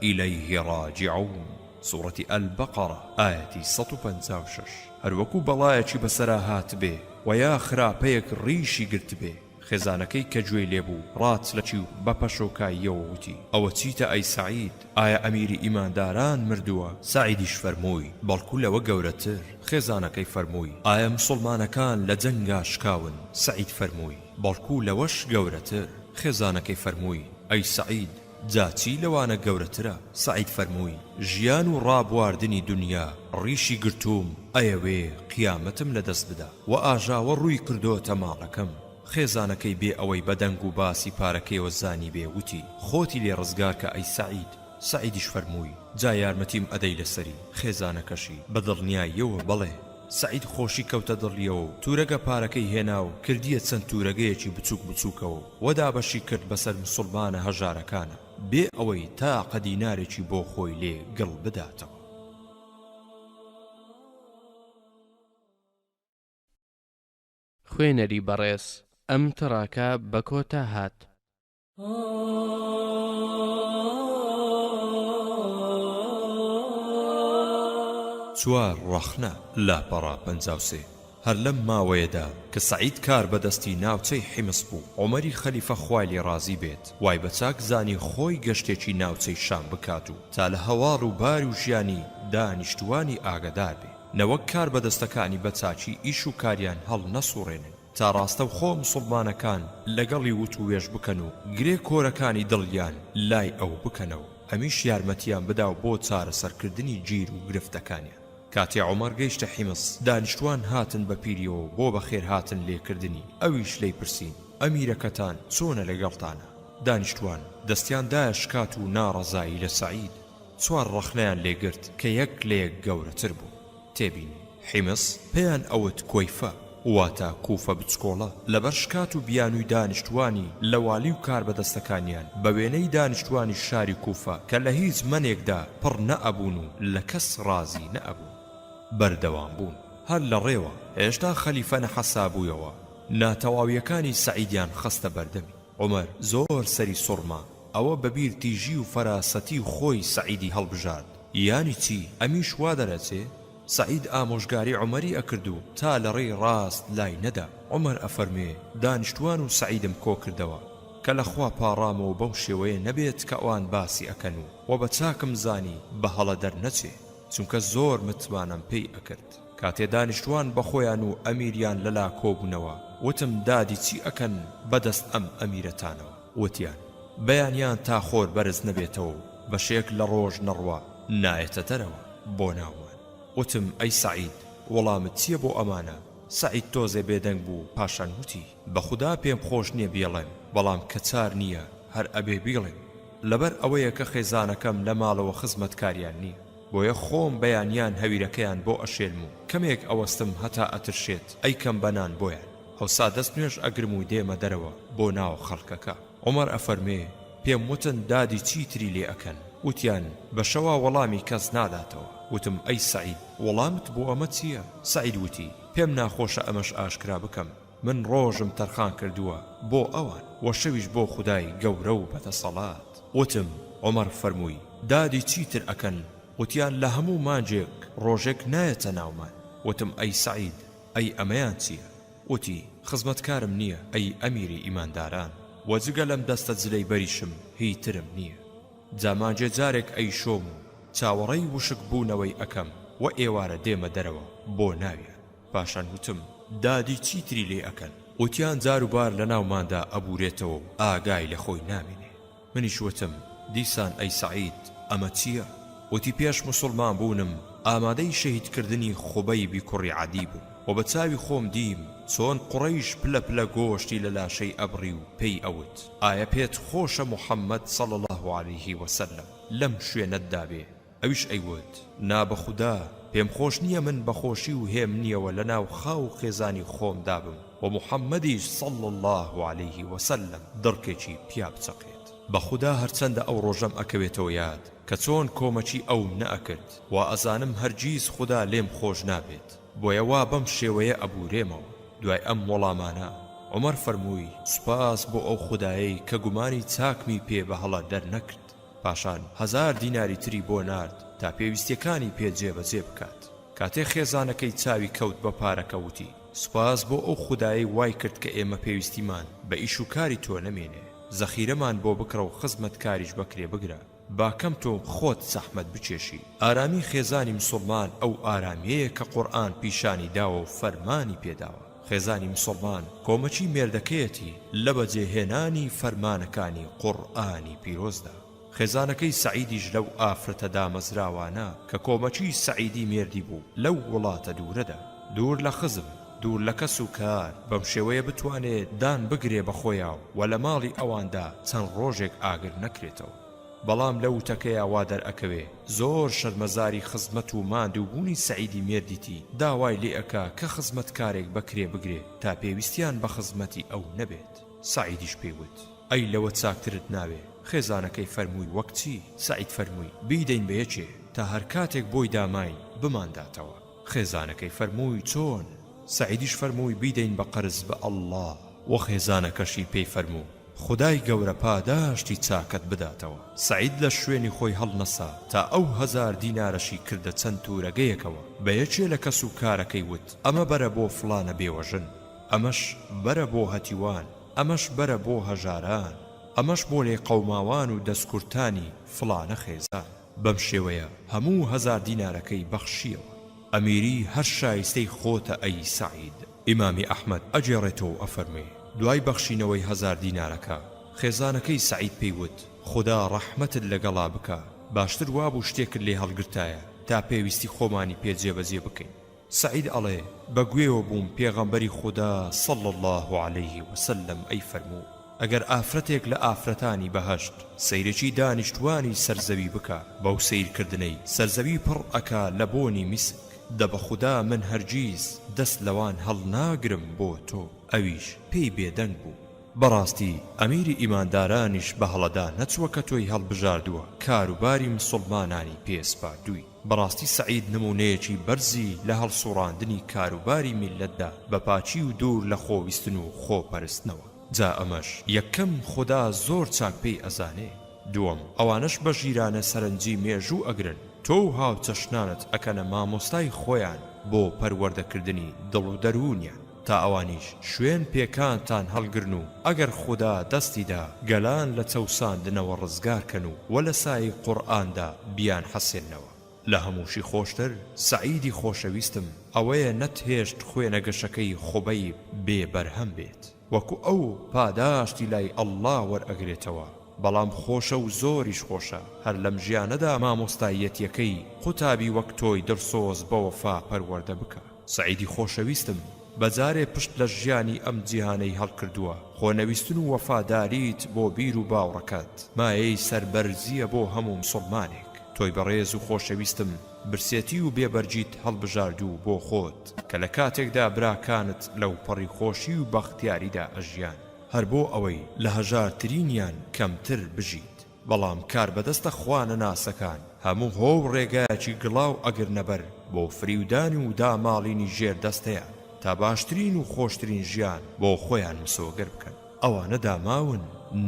إليه راجعون. سورة البقرة آية 156. هەروەکو بەڵایەکی بەسەرا هات بێ و یا خراپەیەک ڕیشی گرت بێ، خێزانەکەی کە گوێی لێبوو ڕات لەچی و بە پەشۆکاییەوە وتی: ئەوە چیتە ئەی سەعید؟ ئایا ئەمیری ئیمانداران مردووە؟ سەعیدیش فەرمووی: بەڵکو لەوە گەورەتر. خێزانەکەی فەرمووی: ئایا مسڵمانەکان لە جەنگا شکاون؟ سەعید فەرمووی: بەڵکو لەوەش گەورەتر. خێزانەکەی فەرمووی: ئەی سەعید، جاچی لەوانە گەورەترە؟ سەعید فەرمووی: ژیان و ڕابواردنی دنیا ڕیشی گرتووم، ئەیەوێ قیامەتم لەدەست بدە و ئاژاوە ڕووی کردۆتە ماڵەکەم. خێزانەکەی بێ ئەوەی بەدەنگ و باسی پارەکەیەوە زانی بێ وتی: خۆتی لێ ڕزگار کە ئەی سەعید. سەعیدیش فەرمووی: جا یارمەتیم ئەدەی لەسەری. خێزانەکەشی بە دڵنیاییەوە بەڵێ. سەعید خۆشی کەوتە دڵیەوە و تورەگە پارەکەی هێنا و کردیە چەند تورەگەیەکی بچووک بچووکەوە و دابەشی کرد بەسەر مسڵمانە هەژارەکانە بێ ئەوەی تاقە دینارێکی بۆ خۆی لێ گڵ بداتەوە. خوێنەری بەڕێز، ئەم تڕاکە بە کۆتا هات. چوار ڕەخنە لاپەڕا 53. هەر لەم ماوەیەدا کە سەعید کار بەدەستی ناوچەی حیمس بوو، عومەری خەلیفە خوای لێ ڕازی بێت وای بە چاک زانی خۆی گەشتێکی ناوچەی شام بکات و تا لە هەواڵ و باری و ژیانی دانیشتوانی ئاگادار بێ، نەوەک کار بەدەستەکانی بە چاچی ئیش و کاریان هەڵ نەسوڕێنن، تا ڕاستە و خۆ مسڵمانەکان لەگەڵی وت و وێژ بکەن و گرێ کۆرەکانی دڵیان لای ئەو بکەنەوە، ئەمیش یارمەتیان بدا و بۆ چارەسەرکردنی گیر و گرفتەکانیان. کاتی عمر گەیشتە حیمس، دانیشتوان هاتن بە پیریەوە بۆ بەخێر هاتن لێکردنی. ئەویش لێی پرسین: ئەمیرەکەتان چۆنە لەگەڵتانە؟ دانیشتوان دەستیان دایە شکات و ناڕەزایی لە سەعید. چوار ڕەخنەیان لێگرت کە یەک لە یەک گەورەتر بوو. تێبین حیمس پێیان ئەوت کۆیفە، واتە کوفە بچکۆڵە، لەبەر شکات و بیانووی دانیشتوانی لەوالی و کار بەدەستەکانیان بە وێنەی دانیشتوانی شاری کوفە کە لە هیچ منێکدا پڕ نەئەبوون و لە کەس ڕازی نەئەبوون، بەردەوام بوون. هەر لە ڕێوە هێشتا خەلیفە نەحەسابوویەوە. ناتەواویەکانی سەعیدیان خستە بەردەمی. عومەر زۆر سەری سوڕما، ئەوە بەبیر تیژی و فەراسەتی و خۆی سەعیدی هەڵبژارد. یانی چی؟ ئەمیش وا دەرەچێ؟ سەعید ئامۆژگاری عومەری ئەکردو تا لە ڕێی ڕاست لای نەدا. عومەر ئەفەرمێ: دانیشتوان و سەعیدم کۆ کردەوە کە لەخوا پاڕامەوە بەو شێوەیە نەبێت کە ئەوان باسی ئەکەن و بە چاکم زانی بە هەڵە دەرنەچێ، چونکە زۆر متمانم پێی ئەکرد. کاتێ دانیشتوان بەخۆیان و ئەمیریان لەلا کۆبوونەوە، وتم دادی چی ئەکەن بەدەست ئەم ئەمیرەتانەوە؟ وتیان: بەیانیان تا خۆر بەرز نەبێتەوە بەشێک لە ڕۆژ نەڕوا نایەتە دەرەوە بۆ ناوان. وتم: ئەی سەعید، وەڵامت چییە بۆ ئەمانە؟ سەعید تۆزێ بێدەنگ بوو، پاشان وتی: بەخودا پێم خۆش نییە بێڵێم، بەڵام کە چار نییە هەر ئەبێ بیڵێم، لەبەر ئەوەیە کە خێزانەکەم لە ماڵەوە خزمەتکاریان نییە، بۆیە خۆم بەیانیان هەویرەکەیان بۆ ئەشێلم و کەمێک ئەوەستم هەتا ئەترشێت ئەیکەم بەنان بۆیان، هەوسا دەست نوێژ ئەگرم و دێمە دەرەوە بۆ ناو خەڵکەکە. عومەر ئەفەرمێ: پێم وتن دادی چیتری لێ ئەکەن؟ وتیان: بەشەوا وەڵامی کەس ناداتەوە. وتم: ئەی سەعید، وەڵامت بۆ ئەمە چییە؟ سەعید وتی: پێم ناخۆشە ئەمەش ئاشکرا بکەم، من ڕۆژم تەرخان کردووە بۆ ئەوان و شەویش بۆ خودای گەورە و بەدەسەڵات. وتم: عومەر فەرمووی: دادی چیتر ئەکەن؟ وتیان: لە هەموو مانجێک ڕۆژێک نایەتە ناومان. وتم: ئەی سەعید، ئەی ئەمەیان چییە؟ وتی: خزمەتکارم نییە ئەی ئەمیری ئیمانداران، وەجگە لەم دەستە جلەی بەریشم هیترم نییە. جامانجێ جارێک ئەی شۆم و چاوەڕێی وشک بوونەوەی ئەەکەم و ئێوارە دێمە دەرەوە بۆ ناویان. پاشان وتم: دادی چیتری لێ ئەکەن؟ وتیان: جاروبار لە ناوماندا ئەبورێتەوە و ئاگای لە خۆی نامێنێ. منیش وتم: دیسان ئەی سەعید، ئەمە چییە؟ وتی: پێش موسڵمان بوونم ئامادەی شەهیدکردنی خوبەیبی کوڕی عەدی بووم و بە چاوی خۆم دیم چۆن قوڕەیش پلە پلە گۆشتی لە لاشەی ئەبڕی و پێی ئەوت: ئایا پێت خۆشە موحەممەد صلی الله عليه وسلم لەم شوێنەتدا بێ؟ ئەویش ئەیوت: نا بەخودا، پێم خۆش نییە من بەخۆشی و هێم نییەوە لە ناو خاو خێزانی خۆم دابم و موحەممەدیش صلی الله عليه وسلم دڕکێکی پیا بچەقێت. بەخودا هەرچەندە ئەو ڕۆژەم ئەکەوێتەوە یاد کە چۆن کۆمەچی ئەوم نەئەکرد و ئەزانم هەرگیز خوددا لێم خۆش نابێت بۆیە وا بەم شێوەیە ئەبورێمەوە. دوای ئەم وەڵامانە عومەر فەرمووی سوپاس بۆ ئەو خودایەی کە گومانی چاکمی پێ بە هەڵە دەرنەکرد. پاشان 1000 دیناری تری بۆ نارد تا پێویستیەکانی پێ جێبەجێ بکات. کاتێ خێزانەکەی چاوی کەوت بە پارەکە وتی سوپاس بۆ ئەو خودایەی وای کرد کە ئێمە پێویستیمان بە ئیش و کاری تۆ نەمێنێ، زەخیرەمان بۆ بکڕە و خزمەتکاریش بەکرێ بگرە، باکەم تۆ خۆت زەحمەت بچێشی. ئارامی خێزانی مسلمان ئەو ئارامیەیە کە قورئان پیشانی داوە و فەرمانی پێداوە. خێزانی مسلمان کۆمەچی مێردەکەیەتی لە بەجێهێنانی فەرمانەکانی قورئانی پیرۆزدا. خێزانەکەی سەعیدیش لەو ئافرەتە دامەزراوانە کە کۆمەچی سەعیدی مێردی بوو لەو وڵاتە دوورەدا، دوور لە خزم، دوور لە کەس و کار، بەم شێوەیە بتوانێت دان بگرێ بە خۆیاو و لە ماڵی ئەواندا چەند ڕۆژێک ئاگر نەکرێتەوە. بەڵام لە وتەکەیە وا دەرئەکەوێ زۆر شەرمەزاری خزمەت و ماندووبوونی سەعیدی مێردیتی داوای لێ ئەکا کە خزمەتکارێک بەکرێ بگرێ تا پێویستیان بە خزمەتی ئەو نەبێت. سەعیدیش پێیوت ئەی لەوە چاکترت ناوێ. خێزانەکەی فەرمووی وەک چی؟ سەعید فەرمووی بیدەین بە یەکێ تا هەر کاتێک بۆی داماین بمانداتەوە. خێزانەکەی فەرمووی چۆن؟ سەعیدیش فەرمووی بیدەین بە قەرز بە ئەڵڵا. و خێزانەکەشی پێی فەرموو خدای گەورە پاداشتی چاکت بداتەوە. سەعید لە شوێنی خۆی هەڵنەسا تا ئەو 1000 دینارەشی کردە چەند توورەگەیەکەوە. بە یەکێ لە کەس و کارەکەی وت ئەمە بەرە بۆ فڵانە بێوەژن، ئەمەش بەرە بۆ هەتیوان، ئەمەش بەرە بۆ هەژاران، ئەمەش بۆ لێ قەوماوان و دەستکورتانی فڵانە خێزان. بەم شێوەیە هەموو 1000 دینارەکەی بەخشیەوە. ئەمیری هەر شایستەی خۆتە ئەی سەعید. ئیمامی ئەحمەد ئەجێڕێتەوە ئەفەرمێ دوای بەخشینەوەی 1000 دینارەکە خێزانەکەی سەعید پێیوت خدا ڕەحمەتت لەگەڵا بکە، باشتر وابوو شتێکت لێ هەڵگرتایە تا پێویستی خۆمانی پێ جێبەجێ بکەین. سەعید ئەڵێ بەگوێوە بووم پێغەمبەری خدا صلی الله عليه وسلم ئەی فەرموو ئەگەر ئافرەتێک لە ئافرەتانی بەهەشت سەیرەکی دانیشتوانی سەرزەوی بکە، بەو سەیرکردنەی سەرزەوی پڕ ئەکا لە بۆنی میسک، دەبە خوددا من هەرگیز دەست لەوان هەڵ ناگرم بۆ تۆ. ئەویش پێی بێدەنگ بوو. بەڕاستی ئەمیری ئیماندارانیش بە هەڵەدا نەچووە کە تۆی هەڵبژاردووە، کاروباری مسلمانانی پێسپاردووی. بەڕاستی سەعید نمونەیەکی بەرزی لە هەڵسوڕاندنی کاروباری میلەتدا بە پاچی و دوور لە خۆویستن و خۆپەرستنەوە. جا ئەمەش یەکەم خوددا زۆر چاک پێی ئەزانێ، دووەم ئەوانش بە ژیرانە سەرنجی مێژوو ئەگرن، تۆ و هاو چەشنانت ئەکەنە مامۆستای خۆیان بۆ پەروەردەکردنی دڵ و دەرونیان، تا ئەوانیش شوێن پێکانتان هەڵگرن و ئەگەر خوددا دەستیدا گەلان لە چەوساندنەوە ڕزگارکەن و وە لە سای قورئاندا بیان حەسێنەوە. لە هەمووشی خۆشتر سەعیدی خۆشەویستم ئەوەیە نەتهێشت خوێنە گەشەکەی خوبەیب بێبەرهەم بێت، وەکو ئەو پاداشتی لای ئەڵڵا وەرئەگرێتەوە. بەڵام خۆشە و زۆریش خۆشە هەر لەم ژیانەدا مامۆستایەتیەکەی قوتابی وەک تۆی دڵسۆز بە وەفا پەروەردە بکە. سەعیدی خۆشەویستم بەجارێ پشت لە ژیانی ئەم جیهانەی هەڵکردووە، خۆنەویستن و وەفاداریت بۆ بیر و باوڕەکەت مایەی سەربەرزیە بۆ هەموو مسلمانێک. تۆی بەڕێز و خۆشەویستم برسێتی و بێبەرجیت هەڵبژاردوو بۆ خۆت کە لە کاتێکدا براکانت لەو پەڕی خۆشی و بەختیاریدا ئەژیان، هەر بۆ ئەوەی لە هەژارترینیان کەمتر بژیت. بەڵام کار بەدەستە خوانە ناسەکان هەموو هۆ ڕێگایەکی گڵاو ئەگرنەبەر بۆ فریودانی و داماڵینی ژێر دەستەیان تا باشترین و خۆشترین ژیان بۆ خۆیان مسۆگەر بکەن. ئەوانە داماون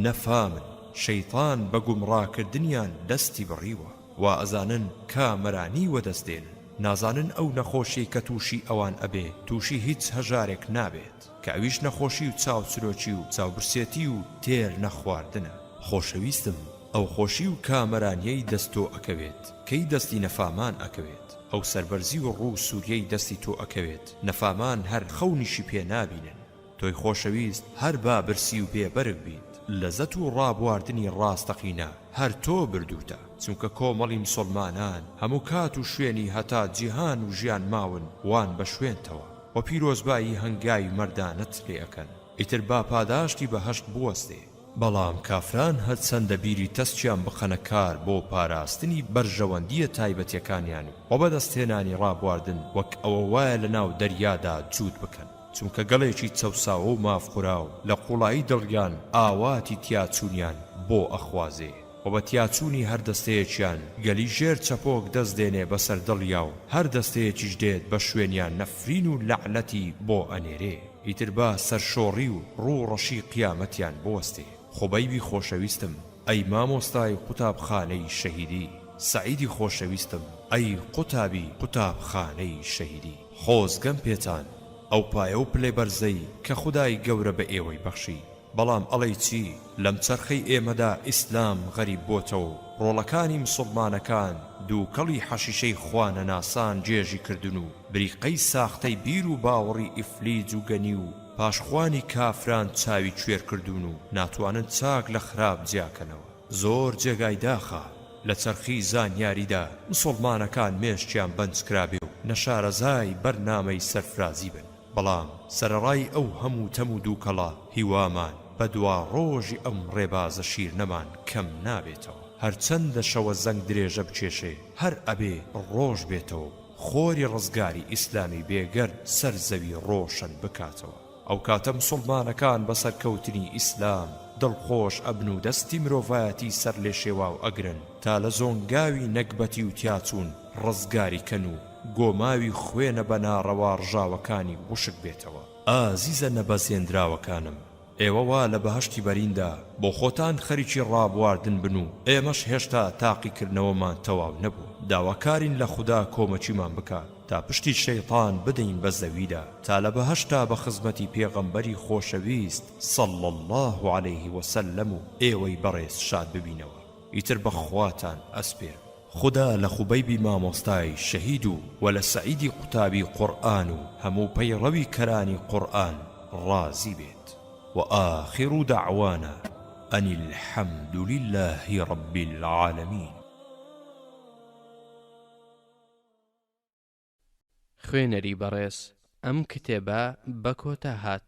نەفامن، شەیطان بە گومڕاکردنیان دەستی بڕیوە، وا ئەزانن کامەرانی وەدەستێن، نازانن ئەو نەخۆشی کە تووشی ئەوان ئەبێ تووشی هیچ هەژارێک نابێت، کە ئەویش نەخۆشی و چاوچرۆکی و چاوبرسێتی و تێر نەخواردنە. خۆشەویستم ئەو خۆشی و کامەرانیەی دەستۆ ئەکەوێت کەی دەستی نەفامان ئەکەوێت، ئەو سەربەرزی و ڕوو سووریەی دەستی تۆ ئەکەوێت نەفامان هەر خەونیشی پێ نابینن. تۆی خۆشەویست هەر با برسی و بێبەرگ بیت، لەزەت و ڕابواردنی ڕاستەقینە هەر تۆ بردووتە، چونکە کۆمەڵی مسلمانان هەموو کات و شوێنی هەتا جیهان و ژیان ماون وان بە شوێنتەوە و پیرۆزبایی هەنگاوی مەردانت لێ ئەکەن، ئیتر با پاداشتی بەهەشت بوەستێ. بەڵام کافران هەرچەندە بیری تەستیان بخەنە کار بۆ پاراستنی بەرژەوەندیە تایبەتیەکانیان و بەدەستهێنانی ڕابواردن وەک ئەوە وایە لە ناو دەریادا جوود بکەن، چونکە گەڵێکی چەوساوە و مافقوراو لە قوڵایی دڵیان ئاواتی تیاچوونیان بۆ ئەخوازێ. و بە تیاچوونی هەر دەستەیەکیان گەلی ژێر چەپۆک دەست دێنێ بەسەر دڵیا و هەر دەستەیەکیش دێت بە شوێنیان نەفرین و لەعنەتی بۆ ئەنێرێ ئیتر با سەرشۆڕی و ڕوو ڕەشی قیامەتیان بوەستێ خۆبەیبی خۆشەویستم ئەی مامۆستای قوتابخانەی شەهیدی سەعیدی خۆشەویستم ئەی قوتابی قوتابخانەی شەهیدی خۆزگەم پێتان ئەو پایە و پلێ بەرزەی کە خودای گەورە بە ئێوەی بەخشی بەڵام ئەڵەی چی لەم چەرخەی ئێمەدا ئیسلام غەریب بۆتەوە ڕۆڵەکانی مسڵمانەکان دووکەڵی حەشیشەی خوانەناسان جێژی کردن و بریقەی ساختەی بیر و باوەڕی ئیفلیج و گەنی و پاشخوانی کافران چاوی کوێر کردوون و ناتوانن چاک لە خراپ جیاکەنەوە زۆر جێگای داخە لە چەرخی زانیاریدا مسڵمانەکان مێشتیان بەنجکرابێ و نەشارەزای بەرنامەی سەرفرازی بن بەڵام سەرەڕای ئەو هەموو تەم و دووکەڵە هیوامان بە دوا ڕۆژی ئەم ڕێبازە شیرنەمان کەم نابێتەوە هەرچەندە شەوە زەنگ درێژە بچێشێ هەر ئەبێ ڕۆژ بێتەوە خۆری ڕزگاری ئیسلامی بێگەرد سەر زەوی ڕۆشن بکاتەوە ئەو کاتە مسڵمانەکان بەسەر کەوتنی ئیسلام دڵخۆش ئەبن و دەستی مرۆڤایەتی سەر لێ شێواو ئەگرن تا لە زۆنگاوی نەکبەتی و تیاچوون ڕزگاری کەن و گۆماوی خوێنە بە ناڕەوا ڕژاوەکانی وشک بێتەوە ئازیزە نەبەزێنراوەکانم ئێوە وا لە بەهەشتی بەریندا بۆ خۆتان خەریکی ڕابواردن بن و ئێمەش هێشتا تاقیکردنەوەمان تەواو نەبوو داواکارین لە خوددا کۆمەچیمان بکات تا پشتی شەیطان بدەین بە زەویدا تا لە بەهەشتا بە خزمەتی پێغەمبەری خۆشەویست صەڵی الله عەلەیه وسەلەم و ئێوەی بەڕێز شاد ببینەوە ئیتر بەخواتان ئەسپێر خدا لە خوبەیبی مامۆستای شەهید و لە سەعیدی قوتابی قورئان و هەموو پەیڕەوی کەرانی قورئان ڕازی بێت وآخر دعوانا أن الحمد لله رب العالمين خوێنەری بەڕێز ئەم کتێبە بە کۆتا هات